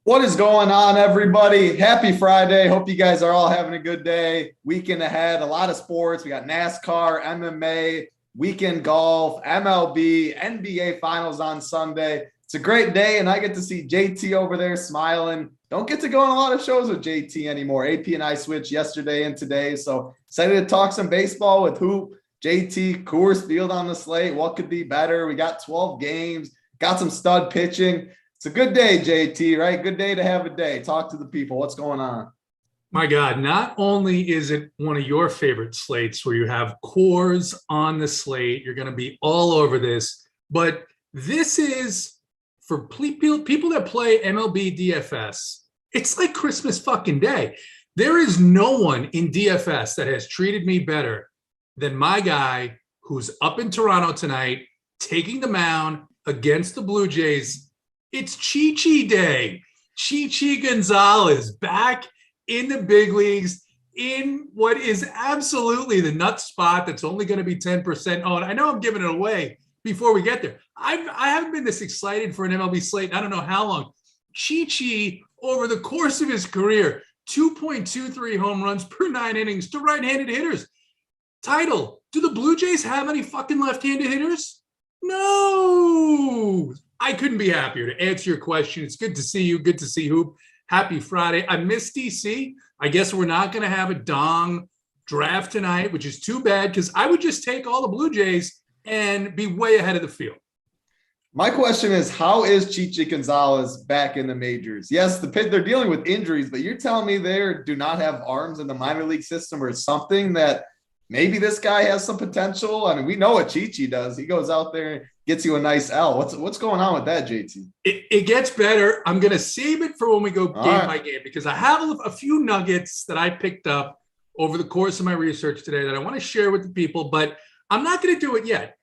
What is going on, everybody? Happy Friday. Hope you guys are all having a good day. Weekend ahead, a lot of sports. We got NASCAR, MMA, weekend golf, MLB, NBA finals on Sunday. It's a great day, and I get to see JT over there smiling. Don't get to go on a lot of shows with JT anymore. AP and I switched yesterday and today, so excited to talk some baseball with Hoop, JT, Coors Field on the slate. What could be better? We got 12 games, got some stud pitching. It's a good day, JT, right? Good day to have a day. Talk to the people. What's going on? My God, not only is it one of your favorite slates where you have Coors on the slate, you're going to be all over this, but this is for people that play MLB DFS. It's like Christmas fucking day. There is no one in DFS that has treated me better than my guy who's up in Toronto tonight, taking the mound against the Blue Jays. It's Chi Day. Chi Gonzalez back in the big leagues in what is absolutely the nut spot that's only going to be 10% owned. I know I'm giving it away before we get there. I haven't been this excited for an MLB slate in I don't know how long. Chi, over the course of his career, 2.23 home runs per 9 innings to right-handed hitters. Title, do the Blue Jays have any fucking left-handed hitters? No. I couldn't be happier to answer your question. It's good to see you. Good to see Hoop. Happy Friday. I miss DC. I guess we're not going to have a dong draft tonight, which is too bad because I would just take all the Blue Jays and be way ahead of the field. My question is, how is Chi Gonzalez back in the majors? Yes, they're dealing with injuries, but you're telling me they do not have arms in the minor league system or something that maybe this guy has some potential? I mean, we know what Chi does. He goes out there and gets you a nice L. What's going on with that, JT? It gets better. I'm going to save it for when we go game by game because I have a few nuggets that I picked up over the course of my research today that I want to share with the people, but I'm not going to do it yet.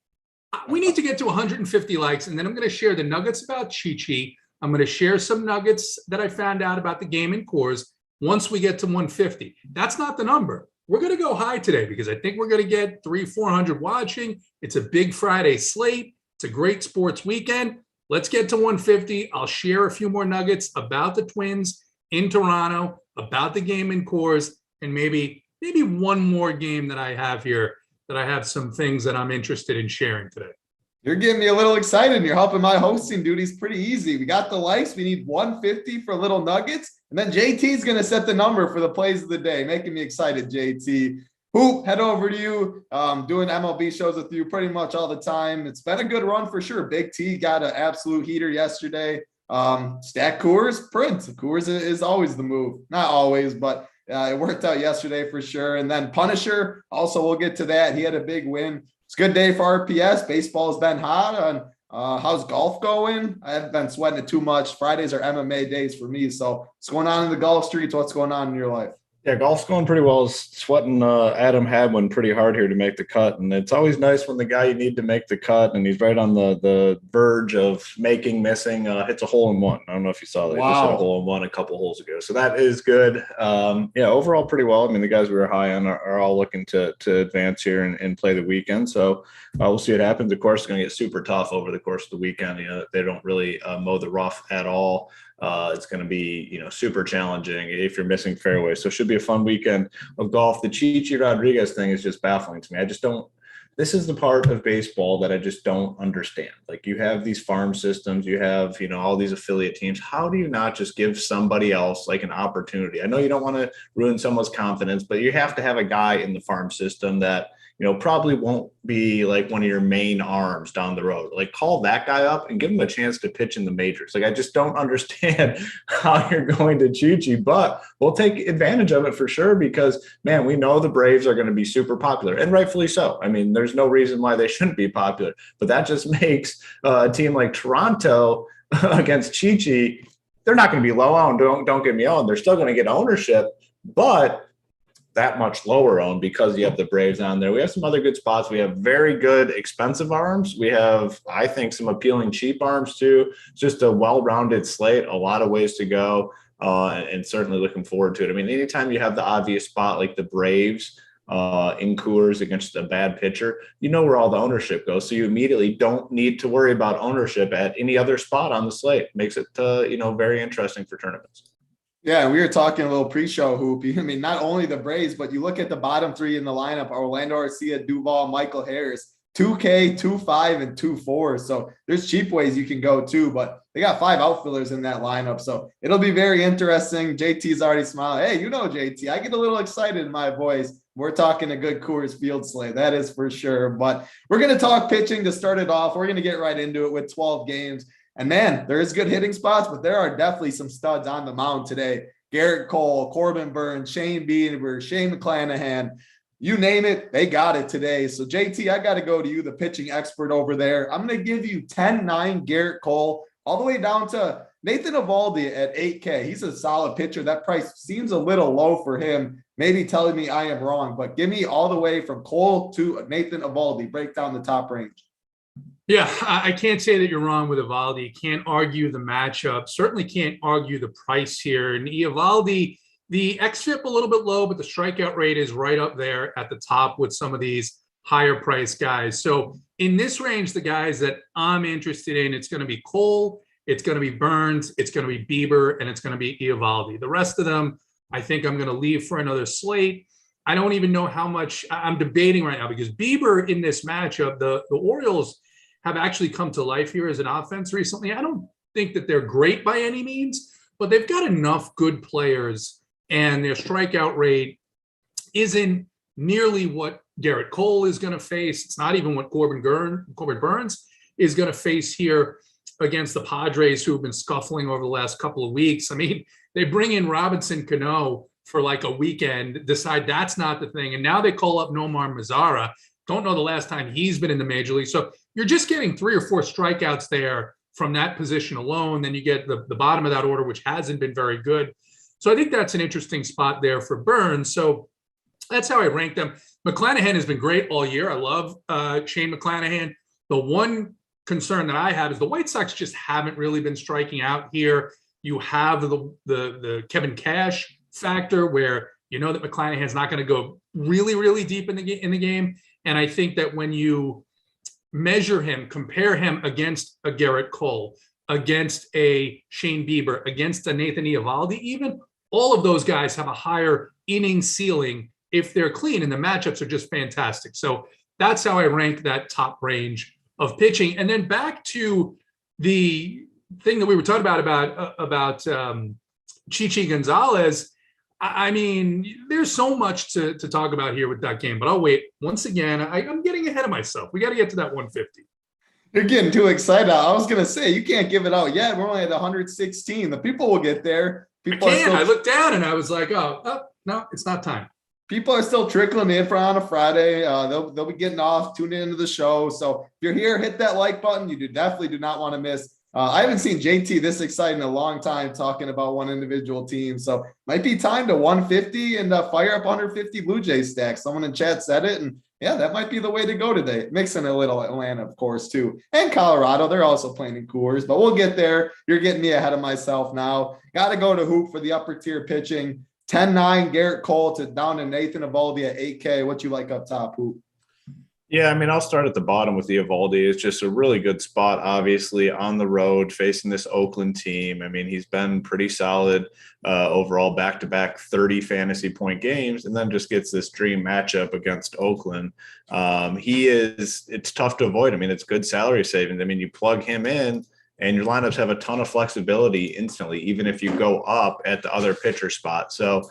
We need to get to 150 likes, and then I'm going to share the nuggets about Chi. I'm going to share some nuggets that I found out about the game in Coors once we get to 150. That's not the number. We're going to go high today because I think we're going to get 300-400 watching. It's a big Friday slate. It's a great sports weekend. Let's get to 150. I'll share a few more nuggets about the Twins in Toronto, about the game in Coors, and maybe one more game that I have here that I have some things that I'm interested in sharing today. You're getting me a little excited. You're helping my hosting duties pretty easy. We got the likes. We need 150 for little nuggets. And then JT's going to set the number for the plays of the day, making me excited, JT. Hoop, head over to you. Doing MLB shows with you pretty much all the time. It's been a good run for sure. Big T got an absolute heater yesterday. Stack Coors, print. Coors is always the move. Not always, but it worked out yesterday for sure. And then Punisher, also we'll get to that. He had a big win. It's a good day for RPS. Baseball's been hot. And how's golf going? I haven't been sweating it too much. Fridays are MMA days for me. So what's going on in the golf streets? What's going on in your life? Yeah, golf's going pretty well. Sweating Adam Hadwin pretty hard here to make the cut. And it's always nice when the guy you need to make the cut and he's right on the verge of missing, hits a hole in one. I don't know if you saw that. Wow. He just hit a hole in one a couple holes ago. So that is good. Overall pretty well. I mean, the guys we were high on are all looking to advance here and play the weekend. So we'll see what happens. Of course, it's going to get super tough over the course of the weekend. They don't really mow the rough at all. It's going to be, super challenging if you're missing fairways. So it should be a fun weekend of golf. The Chichi Rodriguez thing is just baffling to me. This is the part of baseball that I just don't understand. Like you have these farm systems, you have, all these affiliate teams. How do you not just give somebody else like an opportunity? I know you don't want to ruin someone's confidence, but you have to have a guy in the farm system that, probably won't be like one of your main arms down the road. Like call that guy up and give him a chance to pitch in the majors. Like I just don't understand how you're going to Chi, but we'll take advantage of it for sure because, man, we know the Braves are going to be super popular and rightfully so. I mean, there's no reason why they shouldn't be popular, but that just makes a team like Toronto against Chi, they're not going to be low owned. Don't get me on. They're still going to get ownership, but that much lower owned because you have the Braves on there. We have some other good spots. We have very good expensive arms. We have, I think, some appealing cheap arms too. It's just a well-rounded slate, a lot of ways to go, and certainly looking forward to it. I mean, anytime you have the obvious spot like the Braves, in Coors against a bad pitcher, you know where all the ownership goes. So you immediately don't need to worry about ownership at any other spot on the slate. Makes it, very interesting for tournaments. Yeah, we were talking a little pre-show hoop. I mean, not only the Braves, but you look at the bottom three in the lineup: Orlando Arcia, Duvall, Michael Harris, 2K, 2.5, and 2.4. So there's cheap ways you can go too, but they got 5 outfielders in that lineup. So it'll be very interesting. JT's already smiling. Hey, JT, I get a little excited in my voice. We're talking a good Coors Field slate. That is for sure. But we're going to talk pitching to start it off. We're going to get right into it with 12 games. And man, there is good hitting spots, but there are definitely some studs on the mound today. Garrett Cole, Corbin Burns, Shane Bieber, Shane McClanahan, you name it, they got it today. So JT, I got to go to you, the pitching expert over there. I'm going to give you 10-9 Garrett Cole, all the way down to Nathan Eovaldi at 8K. He's a solid pitcher. That price seems a little low for him. Maybe telling me I am wrong, but give me all the way from Cole to Nathan Eovaldi. Break down the top range. Yeah, I can't say that you're wrong with Eovaldi. Can't argue the matchup. Certainly can't argue the price here. And Eovaldi, the xFIP a little bit low, but the strikeout rate is right up there at the top with some of these higher price guys. So in this range, the guys that I'm interested in, it's going to be Cole, it's going to be Burns, it's going to be Bieber, and it's going to be Eovaldi. The rest of them, I think I'm going to leave for another slate. I don't even know how much I'm debating right now, because Bieber in this matchup, the Orioles have actually come to life here as an offense recently. I don't think that they're great by any means, but they've got enough good players, and their strikeout rate isn't nearly what Garrett Cole is going to face. It's not even what Corbin Burns is going to face here against the Padres, who have been scuffling over the last couple of weeks. I mean, they bring in Robinson Cano for like a weekend, decide that's not the thing, and now they call up Nomar Mazara. Don't know the last time he's been in the major league. So you're just getting 3 or 4 strikeouts there from that position alone. Then you get the bottom of that order, which hasn't been very good. So I think that's an interesting spot there for Burns. So that's how I rank them. McClanahan has been great all year. I love Shane McClanahan. The one concern that I have is the White Sox just haven't really been striking out here. You have the Kevin Cash factor, where you know that McClanahan's not going to go really, really deep in the game. And I think that when you measure him, compare him against a Garrett Cole, against a Shane Bieber, against a Nathan Eovaldi, even, all of those guys have a higher inning ceiling if they're clean, and the matchups are just fantastic. So that's how I rank that top range of pitching. And then back to the thing that we were talking about Chichi Gonzalez. I mean, there's so much to talk about here with that game, but I'll wait. Once again, I'm getting ahead of myself. We got to get to that 150. You're getting too excited. I was going to say, you can't give it out yet. We're only at 116. The people will get there. I looked down and I was like, oh, no, it's not time. People are still trickling in for on a Friday. They'll be getting off, tune into the show. So if you're here, hit that like button. You definitely do not want to miss. I haven't seen JT this excited in a long time talking about one individual team. So might be time to 150 and fire up 150 Blue Jays stacks. Someone in chat said it, and yeah, that might be the way to go today. Mixing a little Atlanta, of course, too. And Colorado, they're also playing in Coors, but we'll get there. You're getting me ahead of myself now. Got to go to hoop for the upper tier pitching. 10-9 Garrett Cole down to Nathan Eovaldi at 8K. What you like up top, hoop? Yeah, I mean, I'll start at the bottom with the Eovaldi. It's just a really good spot, obviously, on the road facing this Oakland team. I mean, he's been pretty solid overall, back-to-back 30 fantasy point games, and then just gets this dream matchup against Oakland. It's tough to avoid. I mean, it's good salary savings. I mean, you plug him in, and your lineups have a ton of flexibility instantly, even if you go up at the other pitcher spot. So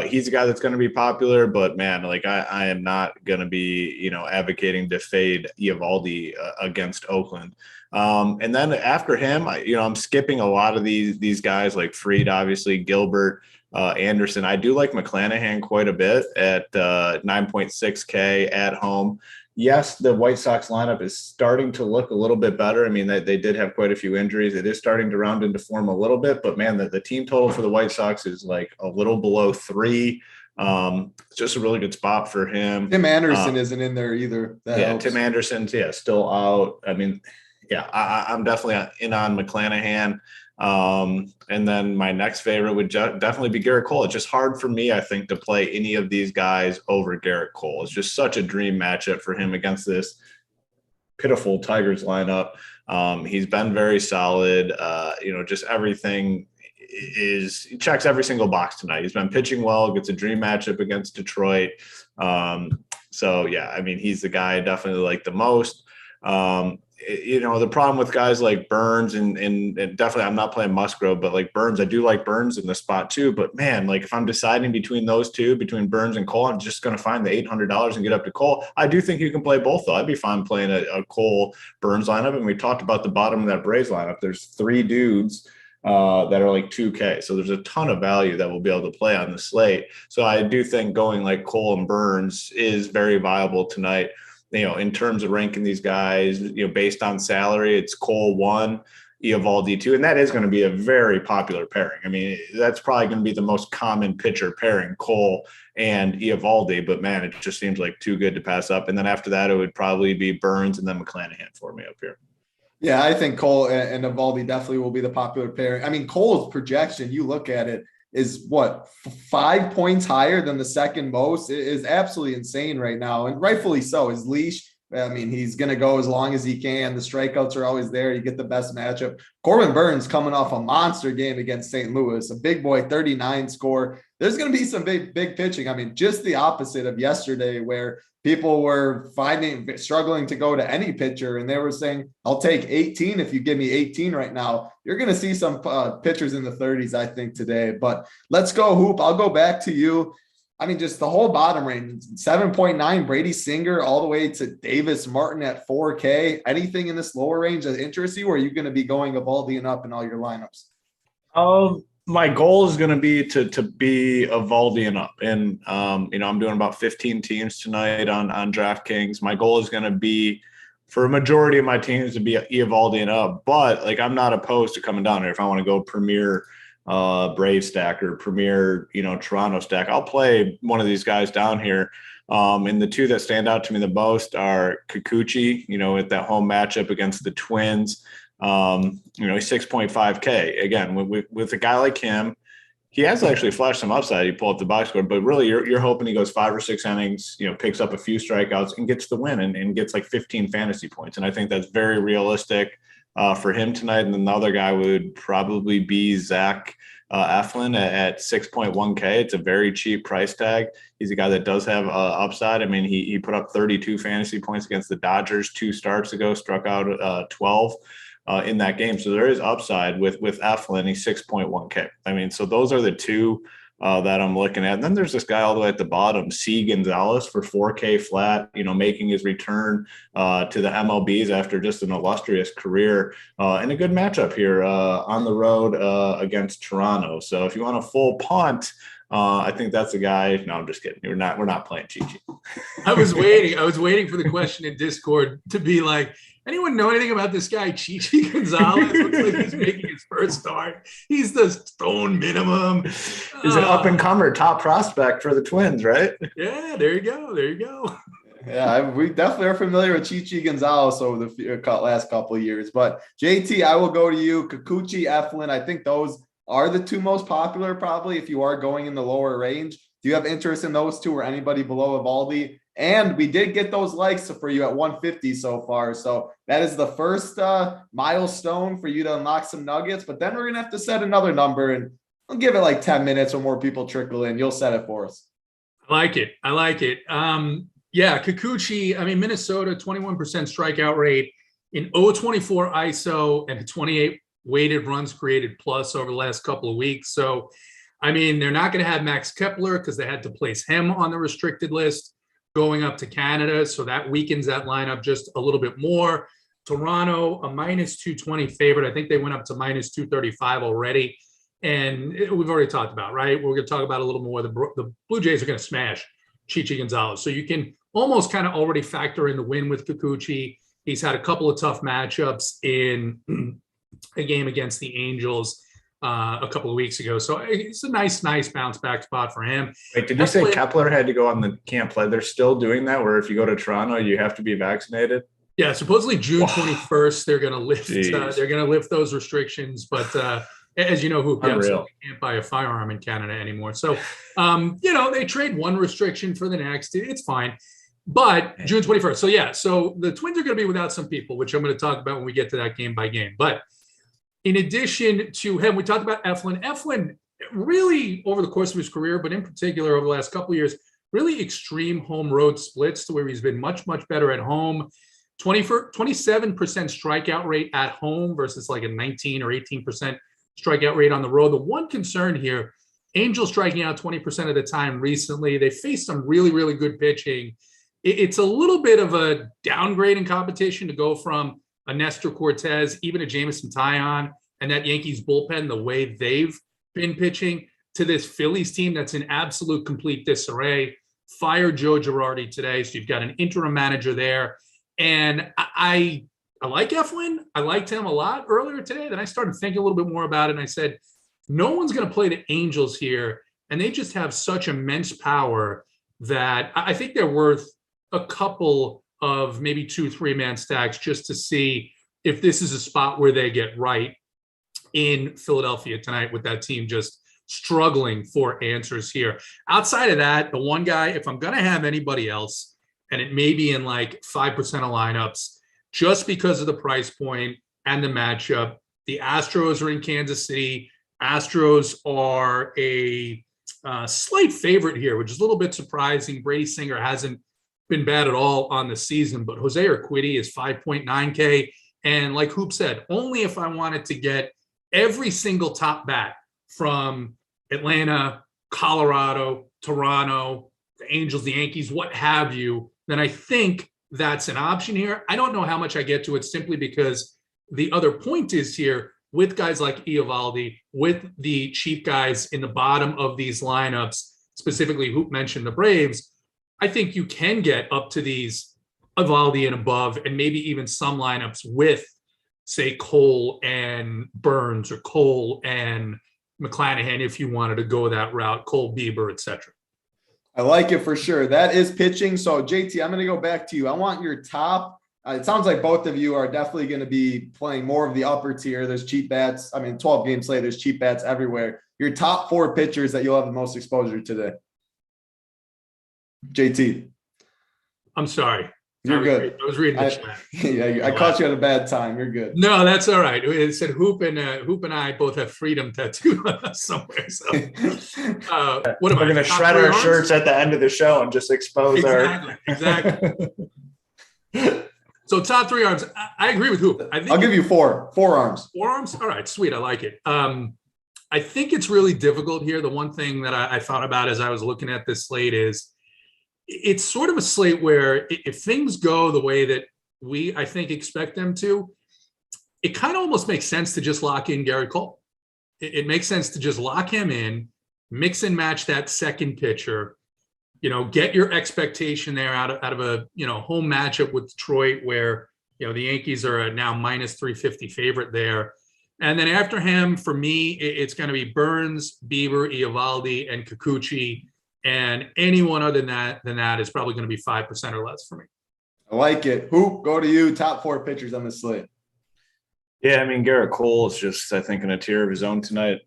he's a guy that's going to be popular, but man, like I am not going to be, advocating to fade Eovaldi against Oakland. And then after him, I'm skipping a lot of these guys like Fried, obviously, Gilbert, Anderson. I do like McClanahan quite a bit at 9.6K at home. Yes, the White Sox lineup is starting to look a little bit better. I mean, they did have quite a few injuries. It is starting to round into form a little bit, but man, the team total for the White Sox is like a little below 3. It's just a really good spot for him. Tim Anderson isn't in there either. Tim Anderson's still out. I mean, Yeah, I'm definitely in on McClanahan. And then my next favorite would definitely be Garrett Cole. It's just hard for me, I think, to play any of these guys over Garrett Cole. It's just such a dream matchup for him against this pitiful Tigers lineup. He's been very solid. Just everything he checks every single box tonight. He's been pitching well, gets a dream matchup against Detroit. So yeah, I mean, he's the guy I definitely like the most. The problem with guys like Burns and definitely I'm not playing Musgrove, but like Burns, I do like Burns in the spot too. But man, like if I'm deciding between those two, between Burns and Cole, I'm just going to find the $800 and get up to Cole. I do think you can play both though. I'd be fine playing a Cole Burns lineup. And we talked about the bottom of that Braves lineup. There's 3 dudes that are like 2K. So there's a ton of value that we'll be able to play on the slate. So I do think going like Cole and Burns is very viable tonight. In terms of ranking these guys, based on salary, it's Cole 1, Eovaldi 2, and that is going to be a very popular pairing. I mean, that's probably going to be the most common pitcher pairing, Cole and Eovaldi, but man, it just seems like too good to pass up. And then after that, it would probably be Burns and then McClanahan for me up here. Yeah, I think Cole and Eovaldi definitely will be the popular pairing. I mean, Cole's projection, you look at it, is what, 5 points higher than the second most. It is absolutely insane right now, and rightfully so. His leash, I mean, he's going to go as long as he can. The strikeouts are always there. You get the best matchup. Corbin Burns coming off a monster game against St. Louis, a big boy 39 score. There's going to be some big pitching. I mean, just the opposite of yesterday where people were struggling to go to any pitcher, and they were saying, I'll take 18 if you give me 18 right now. You're going to see some pitchers in the 30s, I think, today. But let's go, Hoop. I'll go back to you. I mean, just the whole bottom range, 7.9, Brady Singer, all the way to Davis Martin at 4K. Anything in this lower range that interests you, or are you going to be going Eovaldi and up in all your lineups? My goal is going to be to be Eovaldi and up. And, I'm doing about 15 teams tonight on DraftKings. My goal is going to be for a majority of my teams to be Eovaldi and up. But, I'm not opposed to coming down here. If I want to go premier Brave stack or premier, Toronto stack, I'll play one of these guys down here. And the 2 that stand out to me the most are Kikuchi, at that home matchup against the Twins. He's 6.5K. Again, with a guy like him, he has actually flashed some upside. You pull up the box score, but really you're hoping he goes 5 or 6 innings, picks up a few strikeouts and gets the win and gets like 15 fantasy points. And I think that's very realistic for him tonight. And then the other guy would probably be Zach Eflin at 6.1K. It's a very cheap price tag. He's a guy that does have upside. I mean, he put up 32 fantasy points against the Dodgers 2 starts ago, struck out 12. In that game. So there is upside with Eflin. He's 6.1K. I mean, so those are the 2 that I'm looking at. And then there's this guy all the way at the bottom, C. Gonzalez for 4K flat, making his return to the MLBs after just an illustrious career and a good matchup here on the road against Toronto. So if you want a full punt, I think that's a guy. No, I'm just kidding. We're not playing Chi-Chi. I was waiting for the question in Discord to be like, anyone know anything about this guy, Chi-Chi Gonzalez? Looks like he's making his first start. He's the stone minimum. He's an up-and-comer top prospect for the Twins, right? Yeah, there you go. Yeah, we definitely are familiar with Chi-Chi Gonzalez over the last couple of years. But JT, I will go to you. Kikuchi, Eflin, I think those are the 2 most popular probably if you are going in the lower range. Do you have interest in those 2 or anybody below Eovaldi? And we did get those likes for you at 150 so far. So that is the first milestone for you to unlock some nuggets. But then we're going to have to set another number, and I'll give it like 10 minutes or more people trickle in. You'll set it for us. I like it. Yeah, Kikuchi, I mean, Minnesota, 21% strikeout rate in 0.24 ISO and 28 weighted runs created plus over the last couple of weeks. So, I mean, they're not going to have Max Kepler because they had to place him on the restricted list going up to Canada. So that weakens that lineup just a little bit more. Toronto, a -220 favorite. I think they went up to -235 already. And we've already talked about, right? We're going to talk about a little more. The Blue Jays are going to smash Chi-Chi Gonzalez. So you can almost kind of already factor in the win with Kikuchi. He's had a couple of tough matchups in a game against the Angels a couple of weeks ago. So it's a nice bounce back spot for him. Wait, did you say Kepler had to go on the can't play? They're still doing that where if you go to Toronto, you have to be vaccinated? Yeah, supposedly June 21st, they're going to lift those restrictions. But as you know, who Unreal. can't buy a firearm in Canada anymore. So, they trade one restriction for the next. It's fine. But June 21st. So, yeah, so the Twins are going to be without some people, which I'm going to talk about when we get to that game by game. But in addition to him, we talked about Eflin. Eflin really over the course of his career, but in particular over the last couple of years, really extreme home road splits to where he's been much, much better at home. 27% strikeout rate at home versus like a 19 or 18% strikeout rate on the road. The one concern here, Angels striking out 20% of the time recently. They faced some really, really good pitching. It's a little bit of a downgrade in competition to go from a Nestor Cortez, even a Jameson Taillon, and that Yankees bullpen, the way they've been pitching, to this Phillies team that's in absolute complete disarray. Fired Joe Girardi today, so you've got an interim manager there. And I like Eflin. I liked him a lot earlier today. Then I started thinking a little bit more about it, and I said, no one's going to play the Angels here, and they just have such immense power that I think they're worth a couple of maybe 2-3-man stacks just to see if this is a spot where they get right in Philadelphia tonight with that team just struggling for answers here. Outside of that, the one guy, if I'm going to have anybody else, and it may be in like 5% of lineups, just because of the price point and the matchup, the Astros are in Kansas City. Astros are a slight favorite here, which is a little bit surprising. Brady Singer hasn't been bad at all on the season, but Jose Urquidy is 5.9K. And like Hoop said, only if I wanted to get every single top bat from Atlanta, Colorado, Toronto, the Angels, the Yankees, what have you, then I think that's an option here. I don't know how much I get to it simply because the other point is here with guys like Eovaldi, with the cheap guys in the bottom of these lineups, specifically Hoop mentioned the Braves, I think you can get up to these Eovaldi and above, and maybe even some lineups with, say, Cole and Burns or Cole and McClanahan if you wanted to go that route, Cole Bieber, etc. I like it for sure. That is pitching. So JT, I'm going to go back to you. I want your top. It sounds like both of you are definitely going to be playing more of the upper tier. There's cheap bats. 12 games later, there's cheap bats everywhere. Your top 4 pitchers that you'll have the most exposure today. JT. I'm sorry. You're good. I was reading the chat. Yeah, I caught you at a bad time. You're good. No, that's all right. It said Hoop and I both have freedom tattooed on us somewhere. So, what am We're going to shred our shirts at the end of the show and just expose exactly. So top 3 arms. I agree with Hoop. I'll give you 4 arms. 4 arms. All right, sweet. I like it. I think it's really difficult here. The one thing that I thought about as I was looking at this slate is it's sort of a slate where if things go the way that I think, expect them to, it kind of almost makes sense to just lock in Garrett Cole. It makes sense to just lock him in, mix and match that second pitcher, get your expectation there out of a, home matchup with Detroit where, the Yankees are a now minus 350 favorite there. And then after him, for me, it's going to be Burns, Bieber, Eovaldi, and Kikuchi. And anyone other than that is probably going to be 5% or less for me. I like it. Hoop, go to you. Top 4 pitchers on the slate. Yeah, Garrett Cole is just, I think, in a tier of his own tonight.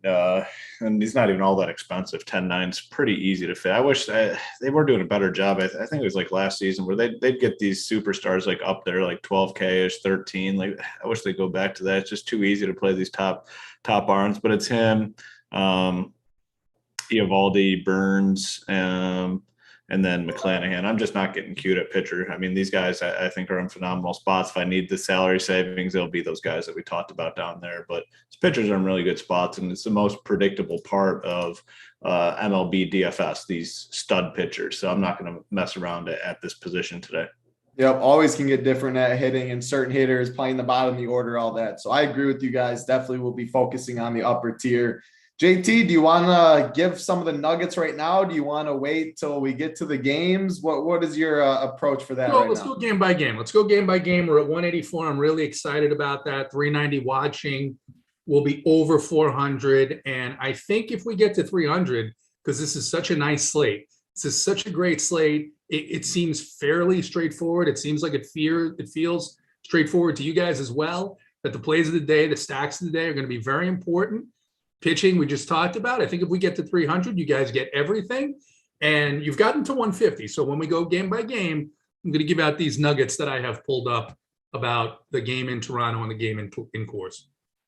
And he's not even all that expensive. 10-9's pretty easy to fit. I wish they were doing a better job. I think it was like last season where they'd get these superstars like up there, like 12K-ish, 13. Like I wish they'd go back to that. It's just too easy to play these top arms. But it's him, Eovaldi, Burns, and then McClanahan. I'm just not getting cute at pitcher. These guys I think are in phenomenal spots. If I need the salary savings, it'll be those guys that we talked about down there. But pitchers are in really good spots, and it's the most predictable part of MLB DFS, these stud pitchers. So I'm not going to mess around at this position today. Yep, always can get different at hitting, and certain hitters playing the bottom of the order, all that. So I agree with you guys. Definitely will be focusing on the upper tier. JT, do you want to give some of the nuggets right now? Do you want to wait till we get to the games? What is your approach for that? Let's go game by game. We're at 184. I'm really excited about that. 390 watching. Will be over 400. And I think if we get to 300, because this is such a nice slate, this is such a great slate. It seems fairly straightforward. It seems like it feels straightforward to you guys as well, that the plays of the day, the stacks of the day are going to be very important. Pitching, we just talked about. I think if we get to 300, you guys get everything. And you've gotten to 150. So when we go game by game, I'm going to give out these nuggets that I have pulled up about the game in Toronto and the game in Coors.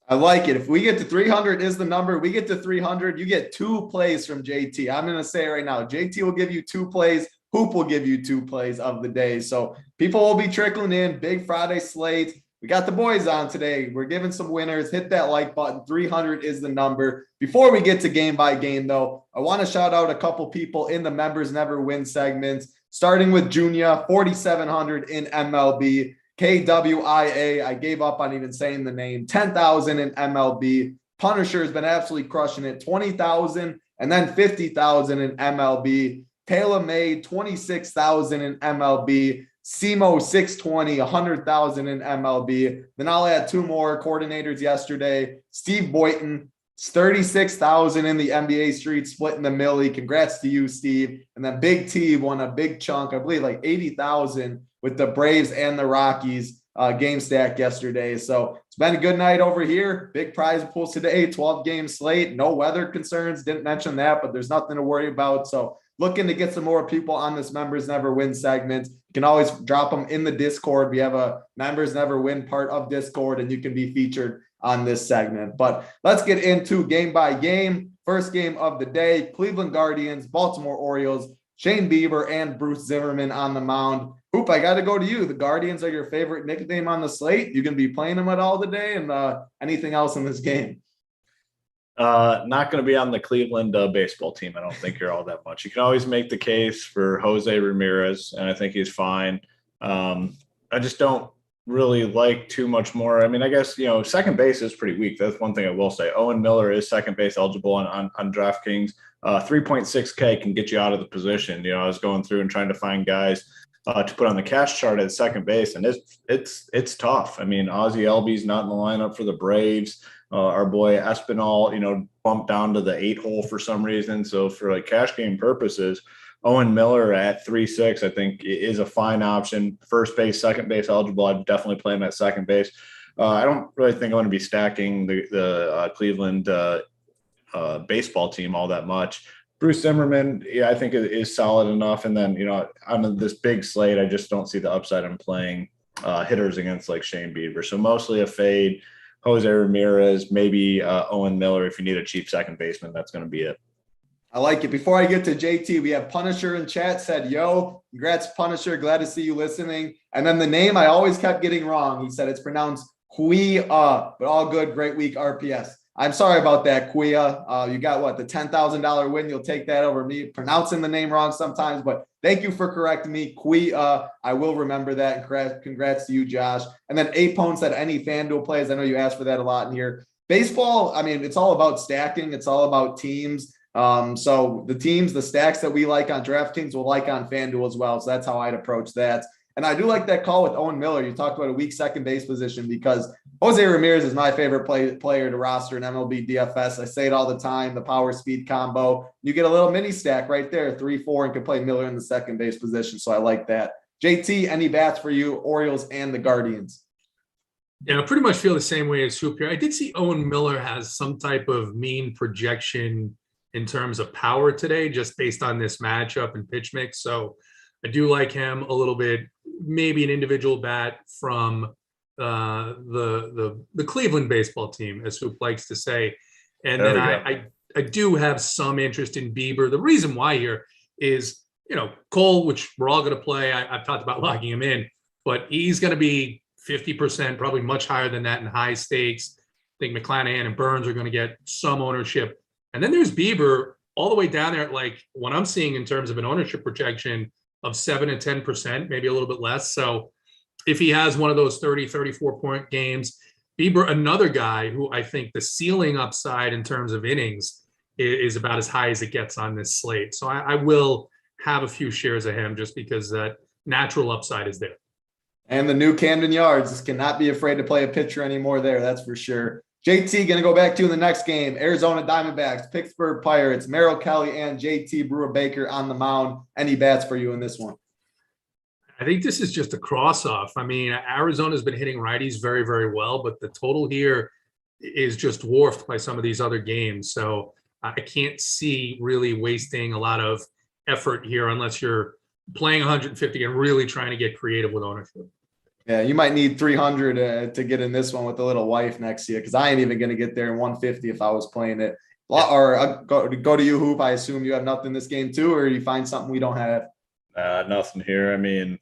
I like it. If we get to 300 is the number. We get to 300, you get 2 plays from JT. I'm going to say it right now, JT will give you 2 plays. Hoop will give you 2 plays of the day. So people will be trickling in. Big Friday slate. We got the boys on today. We're giving some winners. Hit that like button. 300 is the number. Before we get to game by game, though, I want to shout out a couple people in the Members Never Win segments, starting with Junior, 4,700 in MLB. KWIA, I gave up on even saying the name, 10,000 in MLB. Punisher has been absolutely crushing it, 20,000 and then 50,000 in MLB. Taylor Made, 26,000 in MLB. Simo 620, 100,000 in MLB. Then I'll add 2 more coordinators yesterday. Steve Boynton, 36,000 in the NBA street, splitting the millie. Congrats to you, Steve. And then Big T won a big chunk, I believe like 80,000 with the Braves and the Rockies game stack yesterday. So it's been a good night over here. Big prize pools today, 12-game slate. No weather concerns. Didn't mention that, but there's nothing to worry about. So looking to get some more people on this Members Never Win segment. You can always drop them in the Discord. We have a Members Never Win part of Discord, and you can be featured on this segment. But let's get into game by game. First game of the day, Cleveland Guardians, Baltimore Orioles, Shane Bieber and Bruce Zimmerman on the mound. Hoop, I got to go to you. The Guardians are your favorite nickname on the slate. You going to be playing them at all today, and anything else in this game? Not going to be on the Cleveland baseball team. I don't think you're all that much. You can always make the case for Jose Ramirez, and I think he's fine. I just don't really like too much more. I mean, I guess, second base is pretty weak. That's one thing I will say. Owen Miller is second base eligible on DraftKings. 3.6K can get you out of the position. I was going through and trying to find guys to put on the cash chart at second base, and it's tough. I mean, Ozzie Albies not in the lineup for the Braves. Our boy Espinal, bumped down to the 8-hole for some reason. So for like cash game purposes, Owen Miller at 3.6, I think is a fine option. First base, second base eligible. I'd definitely play him at second base. I don't really think I'm going to be stacking the Cleveland baseball team all that much. Bruce Zimmerman, I think is solid enough. And then, on this big slate, I just don't see the upside in playing hitters against like Shane Bieber. So mostly a fade. Jose Ramirez, maybe Owen Miller. If you need a cheap second baseman, that's going to be it. I like it. Before I get to JT, we have Punisher in chat said, yo, congrats, Punisher. Glad to see you listening. And then the name I always kept getting wrong. He said it's pronounced Quia, but all good. Great week, RPS. I'm sorry about that, Quia. You got the $10,000 win. You'll take that over me pronouncing the name wrong sometimes, but thank you for correcting me. Quia, I will remember that. And congrats to you, Josh. And then Apone said any FanDuel plays. I know you asked for that a lot in here. Baseball, I mean, it's all about stacking. It's all about teams. So the teams, the stacks that we like on DraftKings will like on FanDuel as well. So that's how I'd approach that. And I do like that call with Owen Miller. You talked about a weak second base position because Jose Ramirez is my favorite player to roster in MLB DFS. I say it all the time, the power speed combo. You get a little mini stack right there, 3-4, and can play Miller in the second base position. So I like that. JT, any bats for you, Orioles and the Guardians? Yeah, I pretty much feel the same way as Hoop here. I did see Owen Miller has some type of mean projection in terms of power today, just based on this matchup and pitch mix. So I do like him a little bit, maybe an individual bat from the Cleveland baseball team, as Hoop likes to say. And then I do have some interest in Bieber. The reason why here is, Cole, which we're all going to play. I've talked about locking him in, but he's going to be 50%, probably much higher than that in high stakes. I think McClanahan and Burns are going to get some ownership. And then there's Bieber all the way down there at like what I'm seeing in terms of an ownership projection of 7 to 10%, maybe a little bit less. So if he has one of those 30, 34 point games, Bieber, another guy who I think the ceiling upside in terms of innings is about as high as it gets on this slate. So I will have a few shares of him just because that natural upside is there. And the new Camden Yards cannot be afraid to play a pitcher anymore there. That's for sure. JT, going to go back to in the next game. Arizona Diamondbacks, Pittsburgh Pirates, Merrill Kelly and JT Brewer Baker on the mound. Any bats for you in this one? I think this is just a cross-off. I mean, Arizona's been hitting righties very, very well, but the total here is just dwarfed by some of these other games. So I can't see really wasting a lot of effort here unless you're playing 150 and really trying to get creative with ownership. Yeah, you might need 300 to get in this one with a little wife next to you, because I ain't even going to get there in 150 if I was playing it. Or go to you, Hoop. I assume you have nothing in this game too, or you find something we don't have? Nothing here. I mean,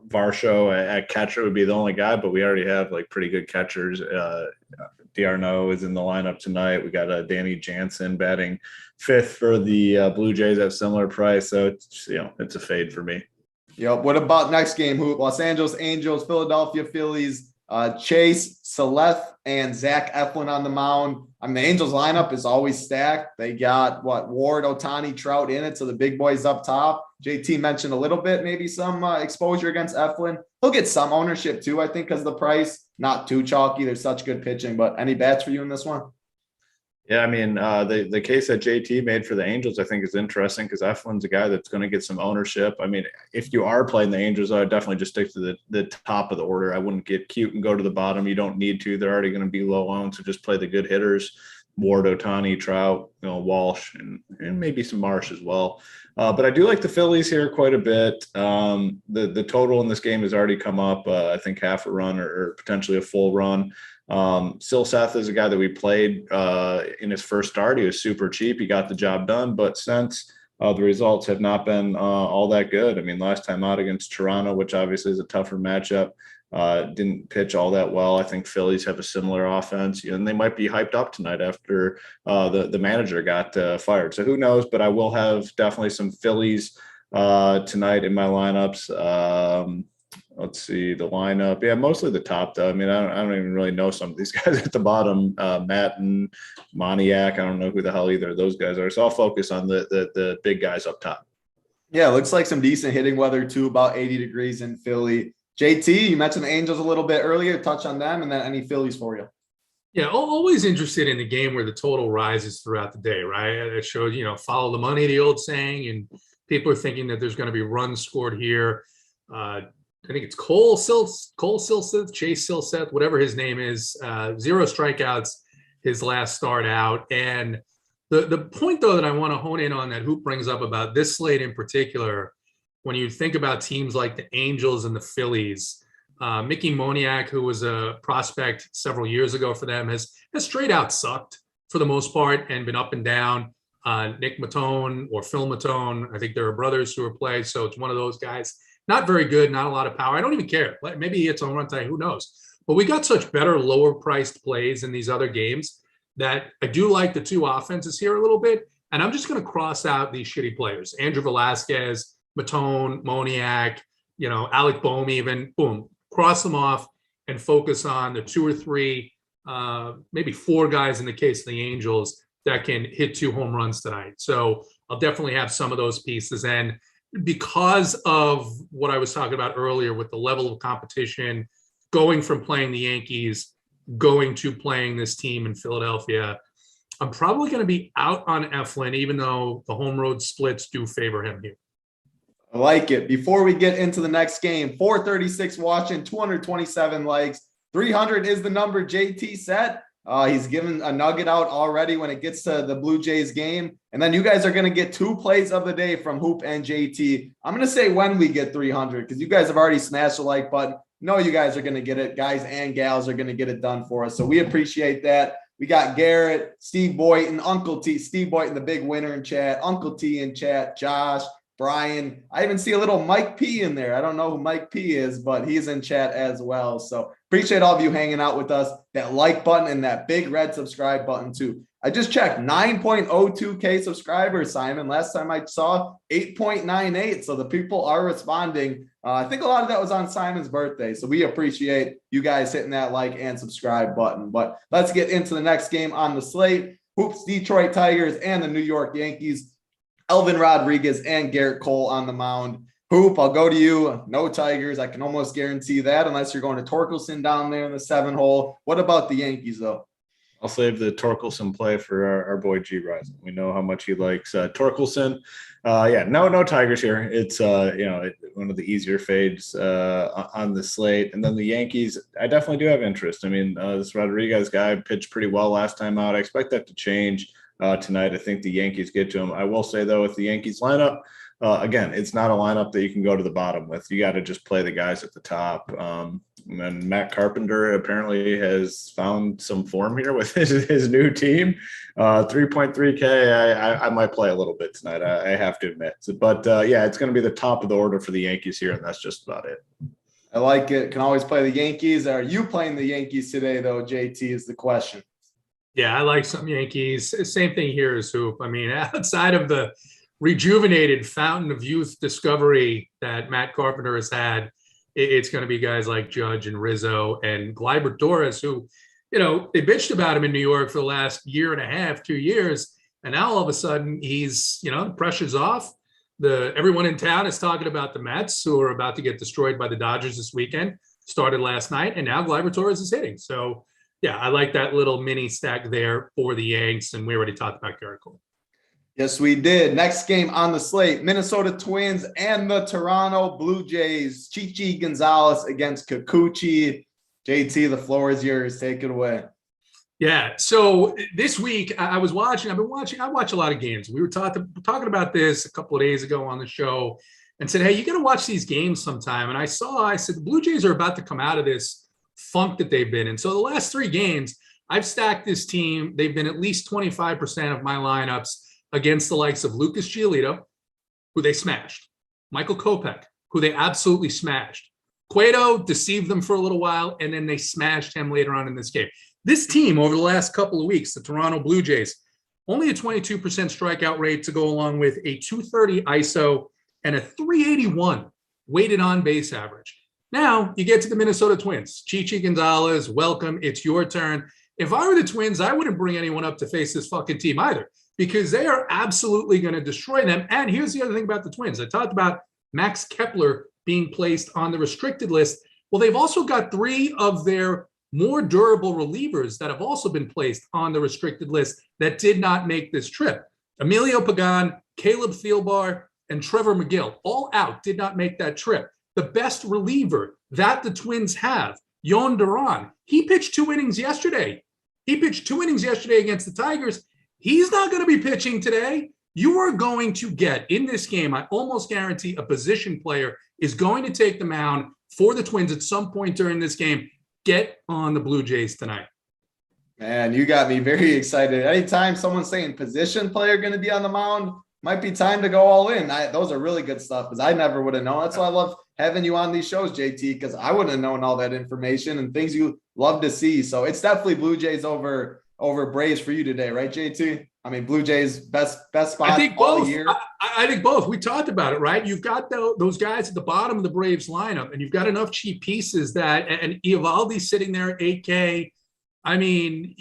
Varsho at catcher would be the only guy, but we already have like pretty good catchers. D'Arnaud is in the lineup tonight. We got Danny Jansen batting fifth for the Blue Jays at similar price. So it's a fade for me. Yep. What about next game, Hoop? Los Angeles Angels, Philadelphia Phillies, Chase, Saleth, and Zach Eflin on the mound. I mean, the Angels lineup is always stacked. They got Ward, Ohtani, Trout in it. So the big boys up top. JT mentioned a little bit, maybe some exposure against Eflin. He'll get some ownership too, I think, because the price, not too chalky. There's such good pitching, but any bats for you in this one? Yeah, I mean, the case that JT made for the Angels, I think, is interesting because Eflin's a guy that's going to get some ownership. I mean, if you are playing the Angels, I would definitely just stick to the top of the order. I wouldn't get cute and go to the bottom. You don't need to. They're already going to be low owned, so just play the good hitters. Ward, Ohtani, Trout, Walsh, and maybe some Marsh as well. But I do like the Phillies here quite a bit. The total in this game has already come up, I think, half a run or potentially a full run. Silseth is a guy that we played in his first start. He was super cheap. He got the job done. But since the results have not been all that good. I mean, last time out against Toronto, which obviously is a tougher matchup, didn't pitch all that well. I think Phillies have a similar offense, and they might be hyped up tonight after the manager got fired. So who knows? But I will have definitely some Phillies tonight in my lineups. Let's see the lineup. Yeah, mostly the top though. I mean, I don't even really know some of these guys at the bottom. Matt and Moniak. I don't know who the hell either of those guys are. So I'll focus on the big guys up top. Yeah, looks like some decent hitting weather too. About 80 degrees in Philly. JT, you mentioned the Angels a little bit earlier. Touch on them, and then any Phillies for you. Yeah, always interested in the game where the total rises throughout the day, right? It shows, follow the money, the old saying, and people are thinking that there's going to be runs scored here. I think it's Cole Silseth, Chase Silseth, whatever his name is, 0 strikeouts his last start out. And the point, though, that I want to hone in on that Hoop brings up about this slate in particular, when you think about teams like the Angels and the Phillies, Mickey Moniak, who was a prospect several years ago for them, has straight out sucked for the most part and been up and down. Nick Matone or Phil Matone, I think there are brothers who are played, so it's one of those guys. Not very good, not a lot of power. I don't even care. Maybe it's on run time, who knows? But we got such better, lower-priced plays in these other games that I do like the two offenses here a little bit, and I'm just going to cross out these shitty players. Andrew Velasquez, Matone, Moniak, Alec Bohm even, boom, cross them off and focus on the 2 or 3, maybe 4 guys in the case of the Angels that can hit 2 home runs tonight. So I'll definitely have some of those pieces. And because of what I was talking about earlier with the level of competition, going from playing the Yankees, going to playing this team in Philadelphia, I'm probably going to be out on Eflin, even though the home road splits do favor him here. I like it. Before we get into the next game, 436 watching, 227 likes, 300 is the number JT set. He's given a nugget out already when it gets to the Blue Jays game. And then you guys are going to get 2 plays of the day from Hoop and JT. I'm going to say when we get 300, because you guys have already smashed the like button. No, you guys are going to get it. Guys and gals are going to get it done for us. So we appreciate that. We got Garrett, Steve Boyton, Uncle T, Steve Boyton, the big winner in chat, Uncle T in chat, Josh, Brian. I even see a little Mike P in there. I don't know who Mike P is, but he's in chat as well. So appreciate all of you hanging out with us. That like button and that big red subscribe button too. I just checked 9.02K subscribers, Simon. Last time I saw 8.98. So the people are responding. I think a lot of that was on Simon's birthday. So we appreciate you guys hitting that like and subscribe button. But let's get into the next game on the slate. Hoops, Detroit Tigers and the New York Yankees. Elvin Rodriguez and Garrett Cole on the mound. Hoop, I'll go to you. No Tigers. I can almost guarantee that unless you're going to Torkelson down there in the 7 hole. What about the Yankees, though? I'll save the Torkelson play for our boy G Rising. We know how much he likes Torkelson. No Tigers here. It's one of the easier fades on the slate. And then the Yankees, I definitely do have interest. I mean, this Rodriguez guy pitched pretty well last time out. I expect that to change tonight. I think the Yankees get to him. I will say though, with the Yankees lineup, again, it's not a lineup that you can go to the bottom with. You got to just play the guys at the top. And Matt Carpenter apparently has found some form here with his new team. 3.3K, I might play a little bit tonight. I have to admit. But it's going to be the top of the order for the Yankees here, and that's just about it. I like it. Can always play the Yankees. Are you playing the Yankees today, though, JT, is the question. Yeah, I like some Yankees. Same thing here as Hoop. I mean, outside of the rejuvenated fountain of youth discovery that Matt Carpenter has had, it's going to be guys like Judge and Rizzo and Gleyber Torres, who, they bitched about him in New York for the last year and a half, 2 years. And now all of a sudden he's, the pressure's off. Everyone in town is talking about the Mets, who are about to get destroyed by the Dodgers this weekend, started last night, and now Gleyber Torres is hitting. So, yeah, I like that little mini stack there for the Yanks, and we already talked about Garrett Cole. Yes, we did. Next game on the slate, Minnesota Twins and the Toronto Blue Jays. Chichi Gonzalez against Kikuchi. JT, the floor is yours. Take it away. Yeah. So this week I watch a lot of games. We were talking about this a couple of days ago on the show and said, hey, you got to watch these games sometime. And I said, the Blue Jays are about to come out of this funk that they've been in. So the last 3 games, I've stacked this team. They've been at least 25% of my lineups against the likes of Lucas Giolito, who they smashed, Michael Kopech, who they absolutely smashed. Cueto deceived them for a little while, and then they smashed him later on in this game. This team, over the last couple of weeks, the Toronto Blue Jays, only a 22% strikeout rate to go along with a 230 ISO and a 381 weighted on base average. Now you get to the Minnesota Twins. Chichi Gonzalez, welcome. It's your turn. If I were the Twins, I wouldn't bring anyone up to face this fucking team either, because they are absolutely going to destroy them. And here's the other thing about the Twins. I talked about Max Kepler being placed on the restricted list. Well, they've also got 3 of their more durable relievers that have also been placed on the restricted list that did not make this trip. Emilio Pagan, Caleb Thielbar, and Trevor McGill, all out, did not make that trip. The best reliever that the Twins have, Yon Duran, he pitched 2 innings yesterday. He pitched 2 innings yesterday against the Tigers. He's not going to be pitching today. You are going to get, in this game, I almost guarantee a position player is going to take the mound for the Twins at some point during this game. Get on the Blue Jays tonight. Man, you got me very excited. Anytime someone's saying position player going to be on the mound, might be time to go all in. Those are really good stuff, because I never would have known. That's why I love having you on these shows, JT, because I wouldn't have known all that information and things you love to see. So it's definitely Blue Jays over Braves for you today, right, JT? I mean, Blue Jays best spot. I think all both. Year. I think both. We talked about it, right? You've got those guys at the bottom of the Braves lineup, and you've got enough cheap pieces and Eovaldi's sitting there at 8K. I mean,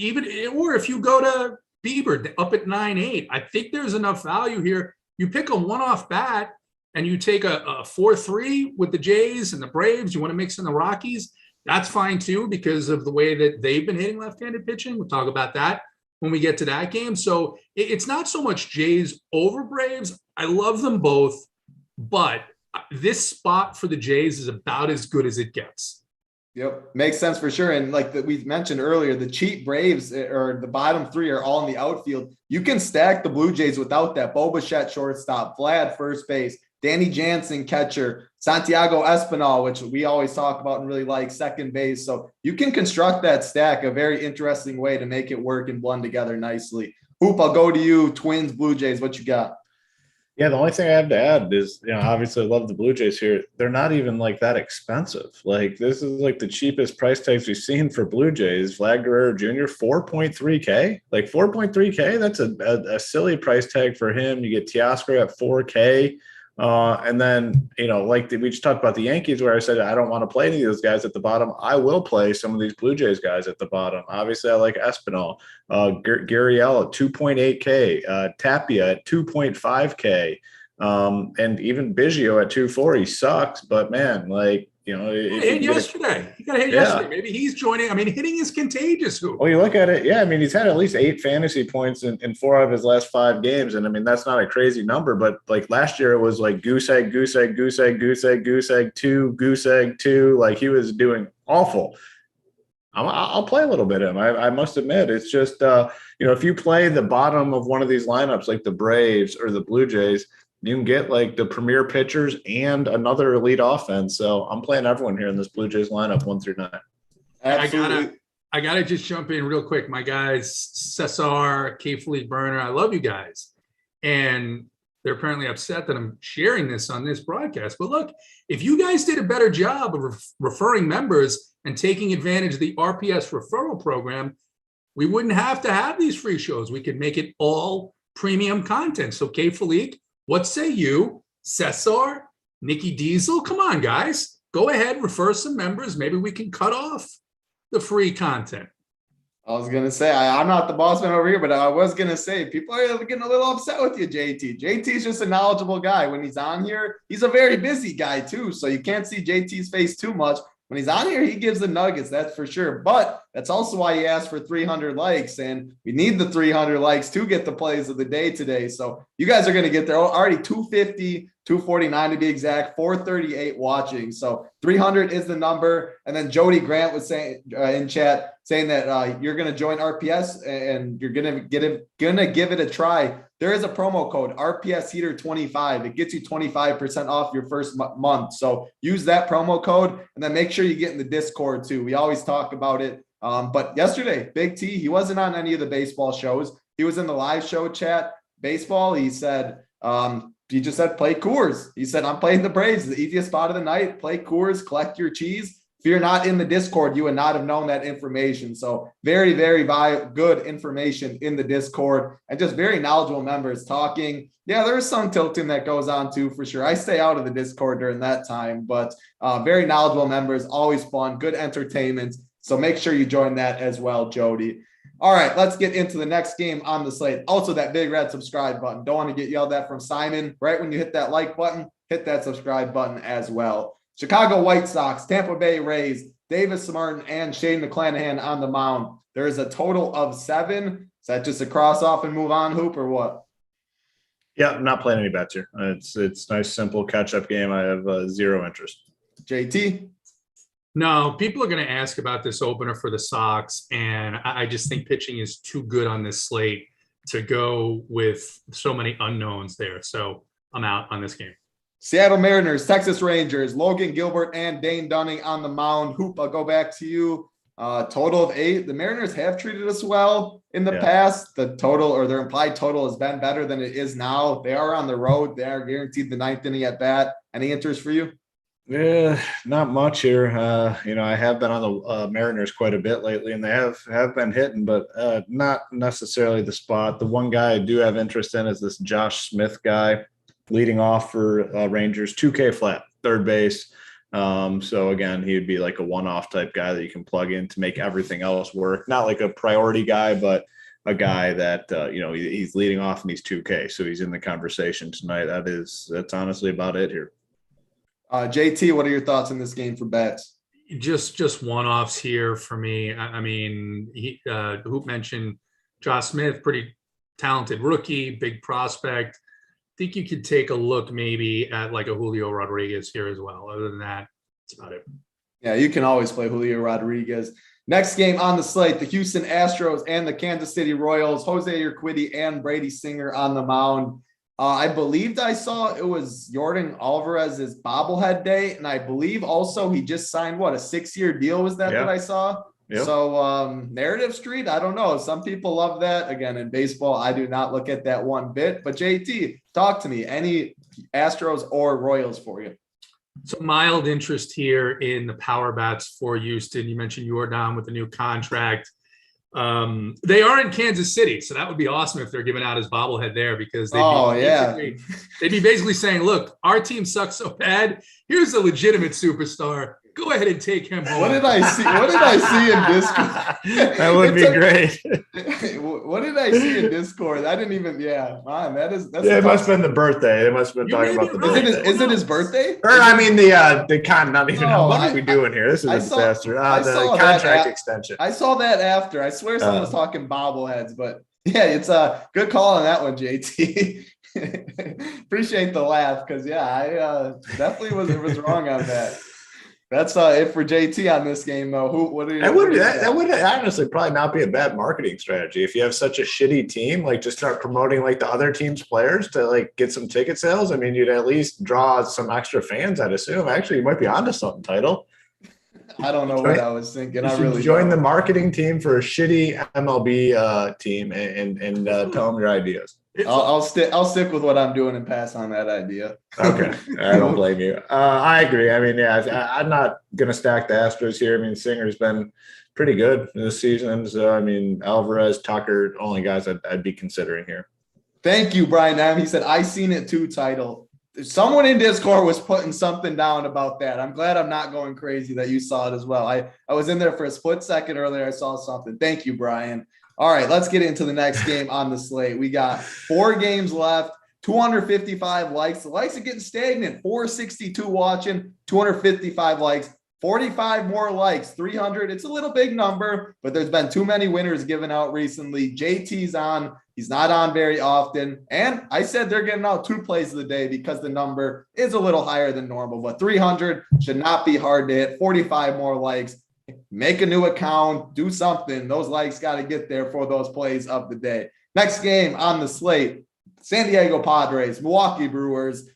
or if you go to Bieber up at 9.8, I think there's enough value here. You pick a one-off bat and you take a 4-3 with the Jays and the Braves. You want to mix in the Rockies. That's fine too, because of the way that they've been hitting left-handed pitching. We'll talk about that when we get to that game. So it's not so much Jays over Braves. I love them both, but this spot for the Jays is about as good as it gets. Yep. Makes sense for sure. And like we mentioned earlier, the cheap Braves or the bottom 3 are all in the outfield. You can stack the Blue Jays without that. Bo Bichette, shortstop, Vlad, first base, Danny Jansen, catcher, Santiago Espinal, which we always talk about and really like, second base. So you can construct that stack a very interesting way to make it work and blend together nicely. Hoop, I'll go to you. Twins, Blue Jays, what you got? Yeah, the only thing I have to add is, obviously I love the Blue Jays here. They're not even like that expensive. Like, this is like the cheapest price tags we've seen for Blue Jays. Vlad Guerrero Jr., 4.3K. Like 4.3K, that's a silly price tag for him. You get Teoscar at 4K. And then, we just talked about the Yankees, where I said I don't want to play any of those guys at the bottom. I will play some of these Blue Jays guys at the bottom. Obviously, I like Espinal, Gurriel at 2.8K, Tapia at 2.5K, and even Biggio at 2.4. He sucks, but man, if hit yesterday. He got hit yesterday. Maybe he's joining. I mean, hitting is contagious. Well, you look at it. Yeah, I mean, he's had at least 8 fantasy points in 4 of his last 5 games, and I mean that's not a crazy number. But like last year, it was like goose egg, goose egg, goose egg, goose egg, goose egg 2, goose egg 2. Like he was doing awful. I'll play a little bit of him. I must admit, it's just if you play the bottom of one of these lineups, like the Braves or the Blue Jays, you can get like the premier pitchers and another elite offense. So I'm playing everyone here in this Blue Jays lineup 1 through 9. Absolutely. I gotta just jump in real quick. My guys, Cesar, K-Fleet Burner, I love you guys. And they're apparently upset that I'm sharing this on this broadcast. But look, if you guys did a better job of referring members and taking advantage of the RPS referral program, we wouldn't have to have these free shows. We could make it all premium content. So K-Fleet, what say you? Cesar, Nikki Diesel, come on, guys. Go ahead, refer some members. Maybe we can cut off the free content. I was going to say, I'm not the boss man over here, but I was going to say, people are getting a little upset with you, JT. JT's just a knowledgeable guy. When he's on here, he's a very busy guy too, so you can't see JT's face too much. When he's on here, he gives the nuggets, that's for sure. But that's also why he asked for 300 likes, and we need the 300 likes to get the plays of the day today. So you guys are going to get there. Already 250, 249 to be exact, 438 watching. So 300 is the number. And then Jody Grant was saying in chat, saying that you're going to join RPS and you're going to give it a try. There is a promo code RPS Heater 25. It gets you 25% off your first month. So use that promo code and then make sure you get in the Discord too. We always talk about it. But yesterday, Big T, he wasn't on any of the baseball shows. He was in the live show chat. Baseball, he said, he just said, play Coors. He said, I'm playing the Braves, the easiest spot of the night. Play Coors, collect your cheese. If you're not in the Discord, you would not have known that information. So very, very good information in the Discord and just very knowledgeable members talking. Yeah, there's some tilting that goes on too, for sure. I stay out of the Discord during that time, but very knowledgeable members, always fun, good entertainment. So make sure you join that as well, Jody. All right, let's get into the next game on the slate. Also, that big red subscribe button. Don't want to get yelled at from Simon. Right when you hit that like button, hit that subscribe button as well. Chicago White Sox, Tampa Bay Rays, Davis Martin, and Shane McClanahan on the mound. There is a total of 7. Is that just a cross off and move on, Hoop, or what? Yeah, I'm not playing any bets here. It's nice, simple catch-up game. I have 0 interest. JT? No, people are going to ask about this opener for the Sox, and I just think pitching is too good on this slate to go with so many unknowns there. So I'm out on this game. Seattle Mariners, Texas Rangers, Logan Gilbert and Dane Dunning on the mound. Hoop, I'll go back to you. Total of 8. The Mariners have treated us well in the past. The total or their implied total has been better than it is now. They are on the road. They are guaranteed the 9th inning at bat. Any interest for you? Yeah, not much here. I have been on the Mariners quite a bit lately, and they have been hitting, but not necessarily the spot. The one guy I do have interest in is this Josh Smith guy, leading off for Rangers, 2K flat, third base. So again, he would be like a one-off type guy that you can plug in to make everything else work. Not like a priority guy, but a guy that he's leading off and he's 2K, so he's in the conversation tonight. That's honestly about it here. JT, what are your thoughts on this game for bets? Just one-offs here for me. I mean, Hoop mentioned Josh Smith, pretty talented rookie, big prospect. Think you could take a look maybe at like a Julio Rodriguez here as well. Other than that, that's about it. Yeah, you can always play Julio Rodriguez. Next game on the slate, the Houston Astros and the Kansas City Royals, Jose Urquidy and Brady Singer on the mound. I believed I saw it was Jordan Alvarez's bobblehead day, and I believe also he just signed, a 6-year deal was that I saw? Yep. So narrative street, I don't know. Some people love that. Again, in baseball, I do not look at that one bit. But JT, talk to me. Any Astros or Royals for you? So mild interest here in the power bats for Houston. You mentioned Jordan with the new contract. They are in Kansas City, so that would be awesome if they're giving out his bobblehead there, because they'd be basically saying, look, our team sucks so bad. Here's a legitimate superstar. Go ahead and take him home. What did I see? What did I see in Discord? That would be great. What did I see in Discord? I didn't even. Yeah, man, that's. It must have been the birthday. It must have been talking about the birthday. Is it his birthday? Or I mean not even No, what are we doing here? This is a disaster. The contract extension. I saw that after. I swear someone was talking bobbleheads, but yeah, it's a good call on that one, JT. Appreciate the laugh because I definitely was wrong on that. That's it for JT on this game, though. What are you? That would honestly probably not be a bad marketing strategy if you have such a shitty team. Like, just start promoting like the other team's players to like get some ticket sales. I mean, you'd at least draw some extra fans, I'd assume. Actually, you might be onto something, Title. I don't know what I was thinking. I really join the marketing team for a shitty MLB team and tell them your ideas. I'll stick with what I'm doing and pass on that idea. Okay, I don't blame you. I agree. I mean, I'm not gonna stack the Astros here. I mean, Singer's been pretty good this season. So I mean, Alvarez, Tucker, only guys I'd be considering here. Thank you, Brian. He said I seen it too. Title. Someone in Discord was putting something down about that. I'm glad I'm not going crazy that you saw it as well. I was in there for a split second earlier. I saw something. Thank you, Brian. All right, let's get into the next game on the slate. We got 4 games left, 255 likes. The likes are getting stagnant. 462 watching, 255 likes, 45 more likes, 300. It's a little big number, but there's been too many winners given out recently. JT's on. He's not on very often. And I said they're getting out 2 plays of the day because the number is a little higher than normal, but 300 should not be hard to hit. 45 more likes. Make a new account, do something. Those likes got to get there for those plays of the day. Next game on the slate, San Diego Padres, Milwaukee Brewers,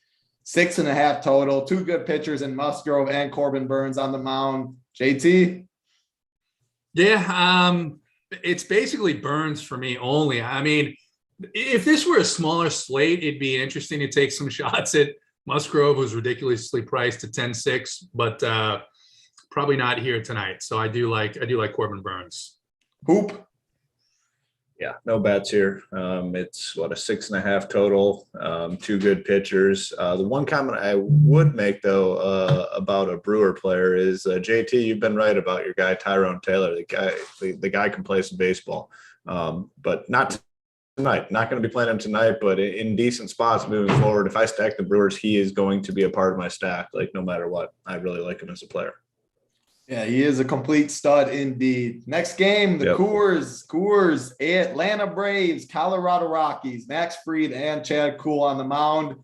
6.5 total. 2 good pitchers in Musgrove and Corbin Burns on the mound. JT? Yeah, it's basically Burns for me only. I mean, if this were a smaller slate, it'd be interesting to take some shots at Musgrove, who's ridiculously priced at 10-6, but probably not here tonight. So I do like Corbin Burns. Hoop. Yeah, no bets here. It's a 6.5 total. 2 good pitchers. The one comment I would make though about a Brewer player is JT. You've been right about your guy Tyrone Taylor. The guy can play some baseball, but not tonight. Not going to be playing him tonight, but in decent spots moving forward. If I stack the Brewers, he is going to be a part of my stack. Like no matter what, I really like him as a player. Yeah, he is a complete stud indeed. Next game, the Coors, Atlanta Braves, Colorado Rockies, Max Fried and Chad Kuhl on the mound.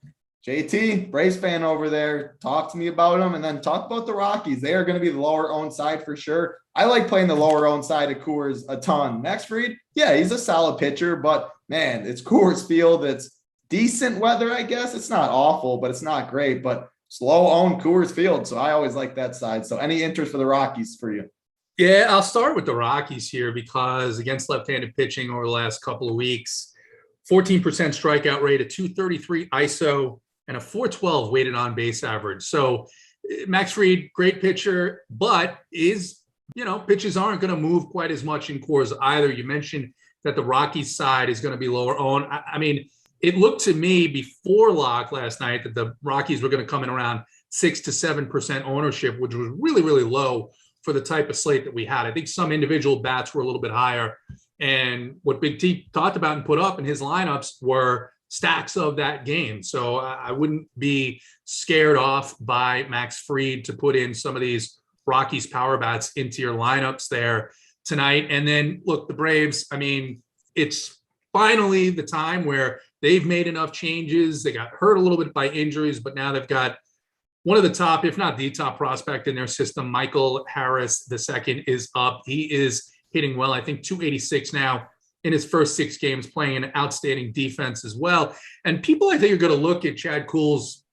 JT, Braves fan over there, talk to me about them and then talk about the Rockies. They are going to be the lower owned side for sure. I like playing the lower owned side of Coors a ton. Max Fried, yeah, he's a solid pitcher, but man, it's Coors Field. It's decent weather, I guess. It's not awful, but it's not great, but slow owned Coors Field. So I always like that side. So any interest for the Rockies for you? Yeah, I'll start with the Rockies here because against left-handed pitching over the last couple of weeks, 14% strikeout rate, a 233 ISO, and a 412 weighted on base average. So Max Fried, great pitcher, but pitches aren't going to move quite as much in Coors either. You mentioned that the Rockies side is going to be lower owned. I mean, it looked to me before lock last night that the Rockies were going to come in around 6 to 7% ownership, which was really, really low for the type of slate that we had. I think some individual bats were a little bit higher. And what Big T talked about and put up in his lineups were stacks of that game. So I wouldn't be scared off by Max Fried to put in some of these Rockies power bats into your lineups there tonight. And then look, the Braves, I mean, it's finally the time where they've made enough changes. They got hurt a little bit by injuries, but now they've got one of the top, if not the top prospect in their system. Michael Harris II is up. He is hitting well. I think 286 now in his first 6 games, playing an outstanding defense as well. And people, I think, are going to look at Chad Kuhl's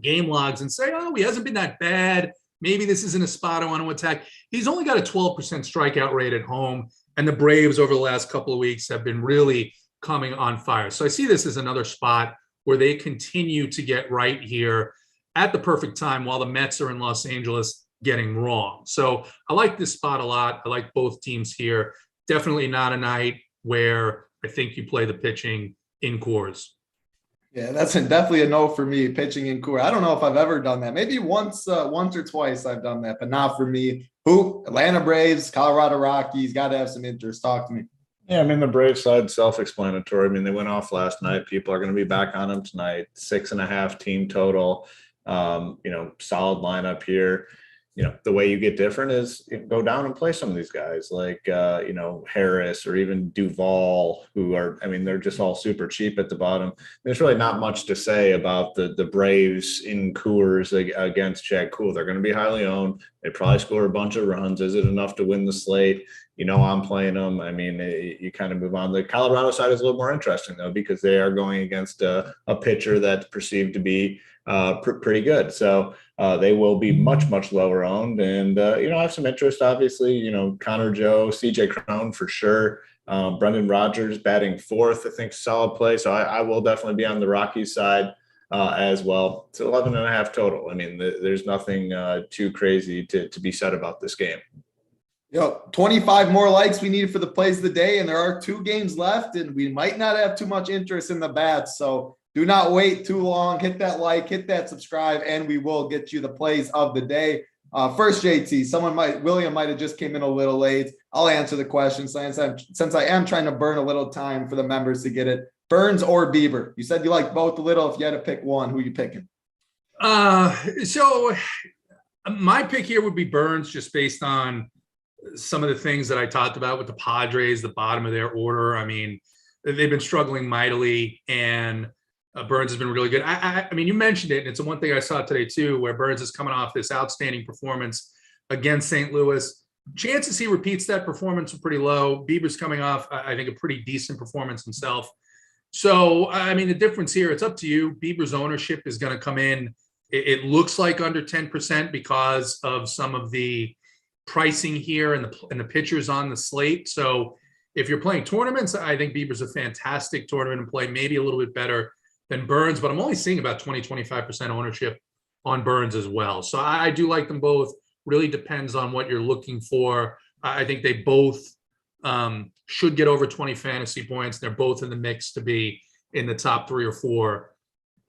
game logs and say, oh, he hasn't been that bad. Maybe this isn't a spot I want to attack. He's only got a 12% strikeout rate at home. And the Braves over the last couple of weeks have been really coming on fire. So I see this as another spot where they continue to get right here at the perfect time while the Mets are in Los Angeles getting wrong. So I like this spot a lot. I like both teams here. Definitely not a night where I think you play the pitching in Coors. Yeah, that's definitely a no for me, pitching in Coors. I don't know if I've ever done that. Maybe once or twice I've done that, but not for me. Who? Atlanta Braves, Colorado Rockies, got to have some interest. Talk to me. Yeah, I mean, the Brave side, self-explanatory. I mean, they went off last night. People are going to be back on them tonight. 6.5 team total. Solid lineup here. The way you get different is go down and play some of these guys like, Harris or even Duvall, who are, I mean, they're just all super cheap at the bottom. There's really not much to say about the Braves in Coors against Chad Kuhl. They're going to be highly owned. They probably score a bunch of runs. Is it enough to win the slate? I'm playing them. I mean, you kind of move on. The Colorado side is a little more interesting, though, because they are going against a pitcher that's perceived to be pretty good. So they will be much, much lower owned. And, I have some interest, obviously, Connor Joe, CJ Cron for sure. Brendan Rodgers batting fourth, I think, solid play. So I will definitely be on the Rockies side as well. It's 11.5 total. I mean, there's nothing too crazy to be said about this game. 25 more likes we need for the plays of the day, and there are 2 games left, and we might not have too much interest in the bats. So do not wait too long. Hit that like, hit that subscribe, and we will get you the plays of the day. First, JT, William might have just came in a little late. I'll answer the question since I am trying to burn a little time for the members to get it. Burns or Bieber? You said you like both a little. If you had to pick one, who are you picking? So my pick here would be Burns, just based on some of the things that I talked about with the Padres, the bottom of their order. I mean, they've been struggling mightily, and Burns has been really good. I mean, you mentioned it, and it's the one thing I saw today too, where Burns is coming off this outstanding performance against St. Louis. Chances he repeats that performance are pretty low. Bieber's coming off, I think, a pretty decent performance himself. So, I mean, the difference here, it's up to you. Bieber's ownership is going to come in. It looks like under 10% because of some of the pricing here and the pitchers on the slate. So if you're playing tournaments, I think Bieber's a fantastic tournament and play, maybe a little bit better than Burns, but I'm only seeing about 20-25% ownership on Burns as well. So I do like them both. Really depends on what you're looking for. I think they both should get over 20 fantasy points. They're both in the mix to be in the top 3 or 4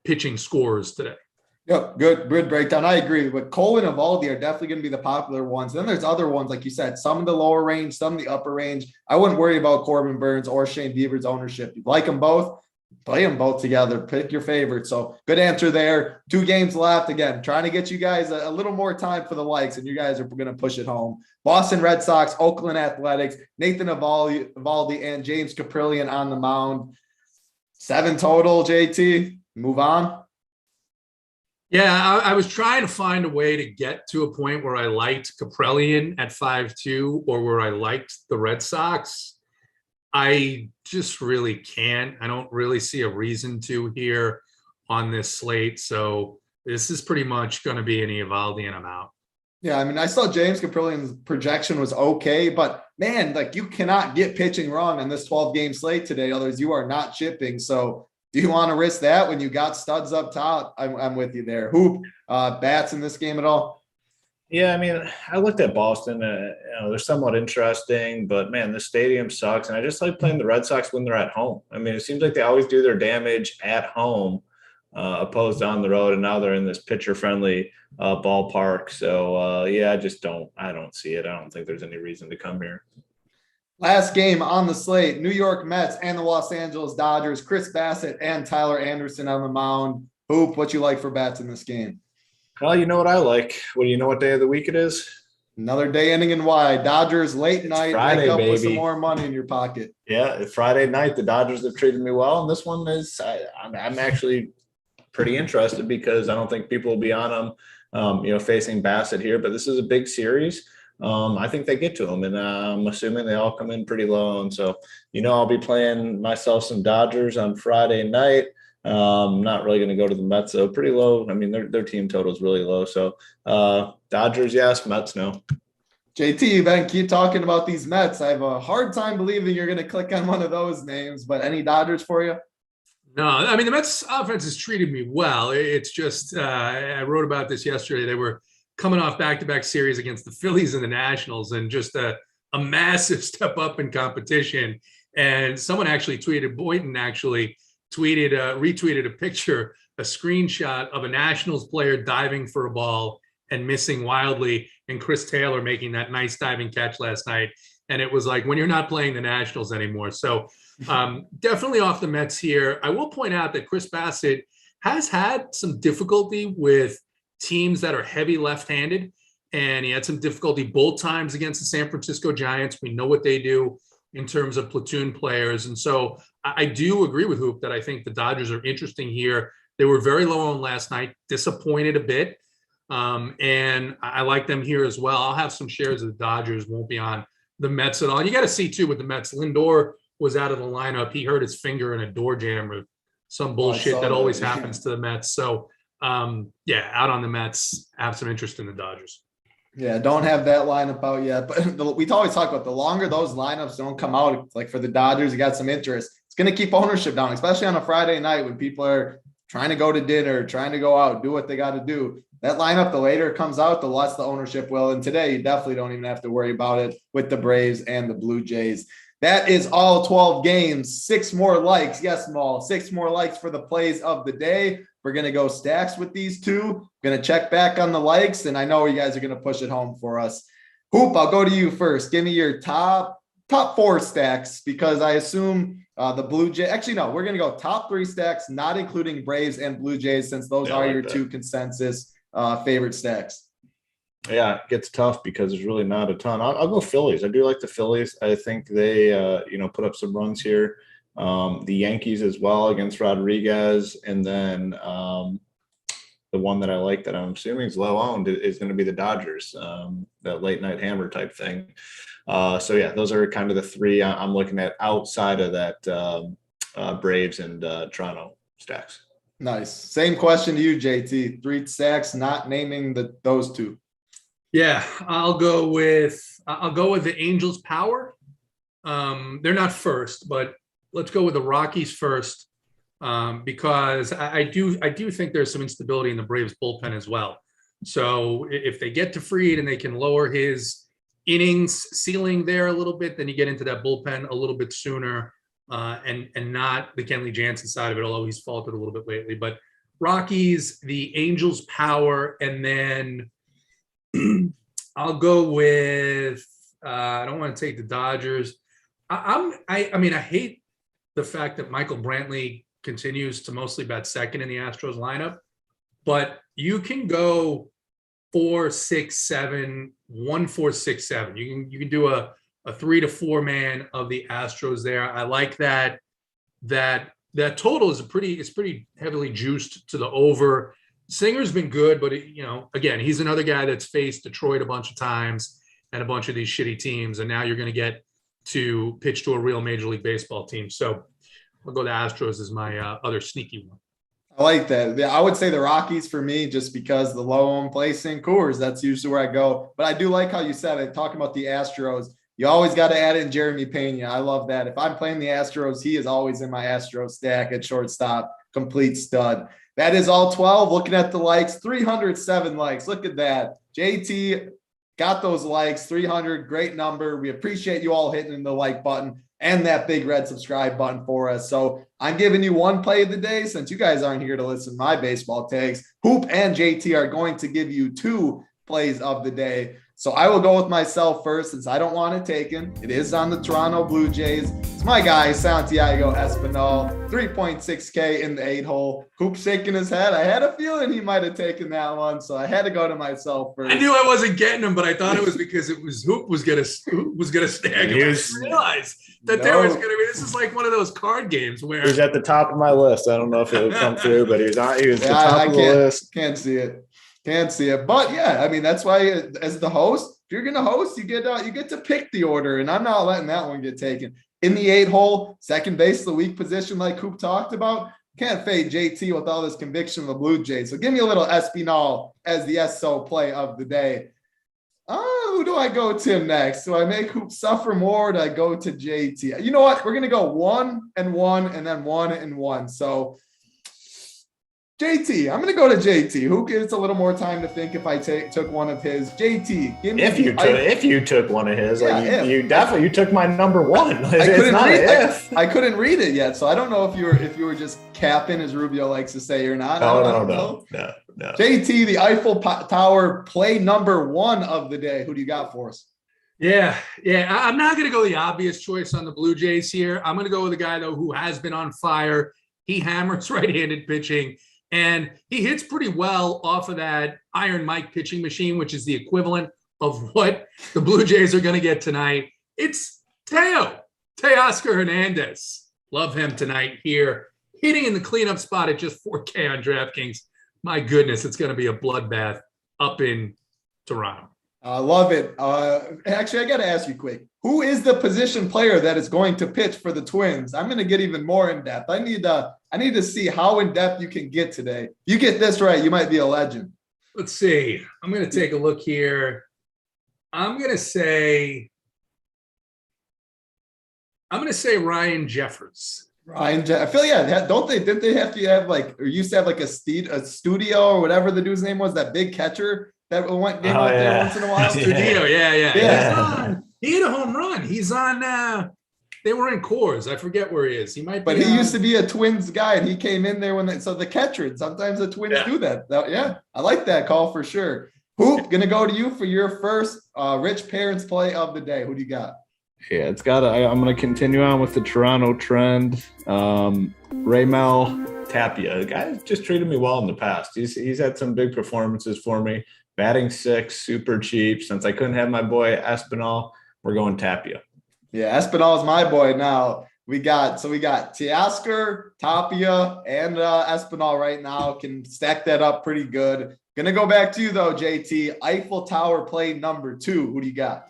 pitching scorers today. Yep, good breakdown. I agree. But Cole and Evaldi are definitely going to be the popular ones. Then there's other ones, like you said, some in the lower range, some in the upper range. I wouldn't worry about Corbin Burns or Shane Bieber's ownership. You like them both, play them both together. Pick your favorite. So good answer there. 2 games left. Again, trying to get you guys a little more time for the likes, and you guys are going to push it home. Boston Red Sox, Oakland Athletics, Nathan Evaldi, and James Caprillion on the mound. 7 total, JT. Move on. Yeah, I was trying to find a way to get to a point where I liked Caprillion at 5.2 or where I liked the Red Sox. I just really can't. I don't really see a reason to here on this slate. So this is pretty much going to be an Evaldi, and I'm out. Yeah, I mean, I saw James Caprillion's projection was okay, but man, like, you cannot get pitching wrong on this 12-game slate today. Otherwise, you are not chipping. So do you want to risk that when you got studs up top? I'm with you there. Hoop, bats in this game at all? Yeah, I mean, I looked at Boston. They're somewhat interesting, but man, the stadium sucks. And I just like playing the Red Sox when they're at home. I mean, it seems like they always do their damage at home, opposed on the road, and now they're in this pitcher-friendly ballpark. So yeah, I don't see it. I don't think there's any reason to come here. Last game on the slate, New York Mets and the Los Angeles Dodgers, Chris Bassett and Tyler Anderson on the mound. Hoop, what you like for bats in this game? Well, you know what I like. Well, you know what day of the week it is? Another day ending in Y. Dodgers late night. Friday, wake up baby. With some more money in your pocket. Yeah, it's Friday night. The Dodgers have treated me well, and this one is I'm actually pretty interested because I don't think people will be on them, facing Bassett here. But this is a big series. I think they get to them, and I'm assuming they all come in pretty low. And so, I'll be playing myself some Dodgers on Friday night. Not really going to go to the Mets, though. Pretty low. I mean, their team total is really low. So Dodgers, yes. Mets, no. JT, Ben, keep talking about these Mets. I have a hard time believing you're going to click on one of those names, but any Dodgers for you? No, I mean, the Mets offense has treated me well. It's just, I wrote about this yesterday. They were coming off back-to-back series against the Phillies and the Nationals, and just a massive step up in competition. And someone actually tweeted, Boynton actually retweeted a picture, a screenshot of a Nationals player diving for a ball and missing wildly, and Chris Taylor making that nice diving catch last night. And it was like, when you're not playing the Nationals anymore. So definitely off the Mets here. I will point out that Chris Bassett has had some difficulty with teams that are heavy left-handed, and he had some difficulty both times against the San Francisco Giants. We know what they do in terms of platoon players. And so I do agree with Hoop that I think the Dodgers are interesting here. They were very low on last night, disappointed a bit. And I like them here as well. I'll have some shares of the Dodgers, won't be on the Mets at all. And you got to see too with the Mets, Lindor was out of the lineup. He hurt his finger in a door jam or some bullshit that always happens to the Mets. So out on the Mets, have some interest in the Dodgers. Yeah, don't have that lineup out yet. But we always talk about the longer those lineups don't come out, like for the Dodgers, you got some interest. It's going to keep ownership down, especially on a Friday night when people are trying to go to dinner, trying to go out, do what they got to do. That lineup, the later it comes out, the less the ownership will. And today, you definitely don't even have to worry about it with the Braves and the Blue Jays. That is all 12 games, 6 more likes. Yes, Maul, 6 more likes for the plays of the day. We're going to go stacks with these two. Going to check back on the likes, and I know you guys are going to push it home for us. Hoop, I'll go to you first. Give me your top 4 stacks, because I assume the Blue Jays. Actually, no, we're going to go top 3 stacks, not including Braves and Blue Jays, since those are your 2 consensus favorite stacks. Yeah, it gets tough because there's really not a ton. I'll go Phillies. I do like the Phillies. I think they, put up some runs here. The Yankees as well against Rodriguez. And then the one that I like that I'm assuming is low owned is going to be the Dodgers, that late night hammer type thing. Those are kind of the 3 I'm looking at outside of that Braves and Toronto stacks. Nice. Same question to you, JT. 3 stacks, not naming those 2. Yeah, I'll go with the Angels power. They're not first, but let's go with the Rockies first, because I do think there's some instability in the Braves bullpen as well. So if they get to Fried and they can lower his innings ceiling there a little bit, then you get into that bullpen a little bit sooner, and not the Kenley Jansen side of it, although he's faltered a little bit lately. But Rockies, the Angels power, and then I'll go with I don't want to take the Dodgers. I hate the fact that Michael Brantley continues to mostly bat second in the Astros lineup, but you can go 4-6-7, 1-4-6-7. You can do a 3 to 4 man of the Astros there. I like that. That total is pretty heavily juiced to the over. Singer's been good, but again, he's another guy that's faced Detroit a bunch of times and a bunch of these shitty teams, and now you're going to get to pitch to a real Major League Baseball team. So I'll go to Astros as my other sneaky one. I like that. Yeah, I would say the Rockies for me, just because the low on place in Coors, that's usually where I go. But I do like how you said it, talking about the Astros. You always got to add in Jeremy Pena. I love that. If I'm playing the Astros, he is always in my Astros stack at shortstop, complete stud. That is all 12. Looking at the likes, 307 likes. Look at that. JT got those likes, 300. Great number. We appreciate you all hitting the like button and that big red subscribe button for us. So I'm giving you one play of the day, since you guys aren't here to listen to my baseball takes. Hoop and JT are going to give you 2 plays of the day. So I will go with myself first, since I don't want it taken. It is on the Toronto Blue Jays. It's my guy, Santiago Espinal, 3.6K in the 8-hole. Hoop shaking his head. I had a feeling he might have taken that one, so I had to go to myself first. I knew I wasn't getting him, but I thought it was because it was Hoop was gonna snag him. I didn't realize that there was gonna be. This is like one of those card games where he's at the top of my list. I don't know if it would come through, but he was the top of the list. Can't see it. Can't see it. But yeah, I mean, that's why as the host, if you're going to host, you get to pick the order, and I'm not letting that one get taken. In the 8-hole, second base, the weak position like Coop talked about. Can't fade JT with all this conviction of the Blue Jays. So give me a little Espinal as the SO play of the day. Who do I go to next? Do I make Hoop suffer more, or do I go to JT? You know what? We're going to go 1 and 1 and then 1 and 1. So JT, I'm going to go to JT. Who gets a little more time to think if I took one of his? JT, give me if you took one of his, Yeah, like you definitely took my number one. I couldn't read it yet, so I don't know if you were just capping, as Rubio likes to say, or not. No. JT, the Eiffel Tower play number one of the day. Who do you got for us? Yeah. I'm not going to go the obvious choice on the Blue Jays here. I'm going to go with a guy, though, who has been on fire. He hammers right-handed pitching, and he hits pretty well off of that Iron Mike pitching machine, which is the equivalent of what the Blue Jays are going to get tonight. It's Teoscar Hernandez. Love him tonight here, hitting in the cleanup spot at just 4K on DraftKings. My goodness, it's going to be a bloodbath up in Toronto. I love it. Actually, I got to ask you quick. Who is the position player that is going to pitch for the Twins? I'm going to get even more in depth. I need to see how in depth you can get today. If you get this right, you might be a legend. Let's see. I'm going to take a look here. I'm going to say Ryan Jeffers. I feel didn't they have to have or used to have like a studio or whatever the dude's name was, that big catcher that went game out there once in a while? Studio, yeah. He hit a home run. He's on they were in Coors. I forget where he is. He might be. But he used to be a Twins guy, and he came in there so the catcher, sometimes the Twins do that. I like that call for sure. Hoop, gonna go to you for your first rich parents play of the day. Who do you got? Yeah, I'm going to continue on with the Toronto trend. Raymel Tapia, the guy just treated me well in the past. He's had some big performances for me. Batting six, super cheap. Since I couldn't have my boy Espinal, we're going Tapia. Yeah, Espinal is my boy now. We got Teoscar, Tapia, and Espinal right now. Can stack that up pretty good. Gonna go back to you though, JT. Eiffel Tower play number 2. Who do you got?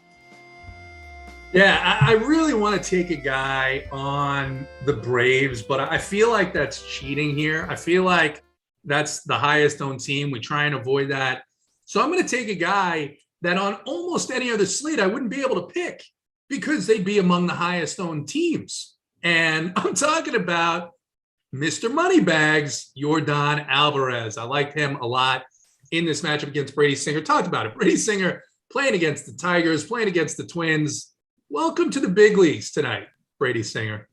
Yeah, I really want to take a guy on the Braves, but I feel like that's cheating here. I feel like that's the highest owned team. We try and avoid that. So I'm going to take a guy that on almost any other slate I wouldn't be able to pick because they'd be among the highest owned teams. And I'm talking about Mr. Moneybags, Yordan Alvarez. I liked him a lot in this matchup against Brady Singer. Talked about it. Brady Singer playing against the Tigers, playing against the Twins. Welcome to the big leagues tonight, Brady Singer.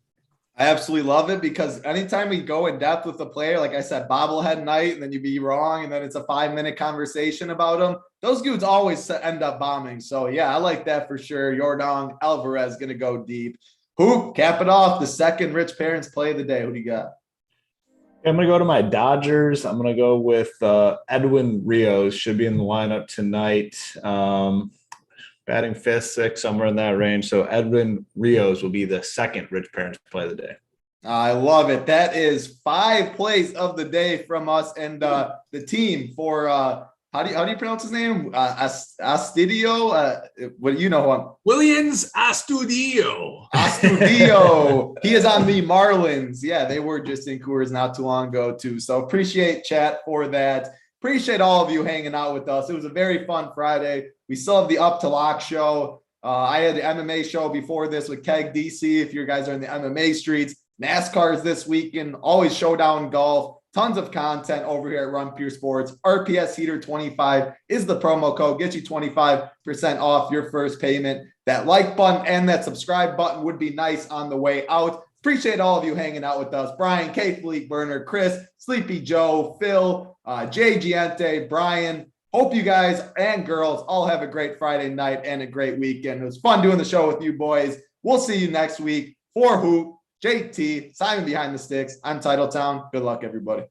I absolutely love it because anytime we go in depth with a player, like I said, bobblehead night, and then you be wrong, and then it's a 5-minute conversation about them, those dudes always end up bombing. So, yeah, I like that for sure. Yordan Alvarez going to go deep. Hoop, cap it off. The second rich parents play of the day. Who do you got? I'm going to go to my Dodgers. I'm going to go with Edwin Rios. Should be in the lineup tonight. Batting 5th, 6th, somewhere in that range. So Edwin Rios will be the second rich parents play of the day. I love it. That is 5 plays of the day from us and the team for how do you pronounce his name? Astudio. What do you know him? Williams Astudio. He is on the Marlins. Yeah, they were just in Coors not too long ago too. So appreciate chat for that. Appreciate all of you hanging out with us. It was a very fun Friday. We still have the Up to Lock show. I had the MMA show before this with Keg DC. If you guys are in the MMA streets, NASCAR is this weekend. Always Showdown golf. Tons of content over here at Run Pure Sports. RPS Heater 25 is the promo code. Get you 25% off your first payment. That like button and that subscribe button would be nice on the way out. Appreciate all of you hanging out with us. Brian, Kate, Fleet Burner, Chris, Sleepy Joe, Phil, Jay Giante, Brian. Hope you guys and girls all have a great Friday night and a great weekend. It was fun doing the show with you boys. We'll see you next week. For Hoop, JT, Simon Behind the Sticks, I'm Titletown. Good luck, everybody.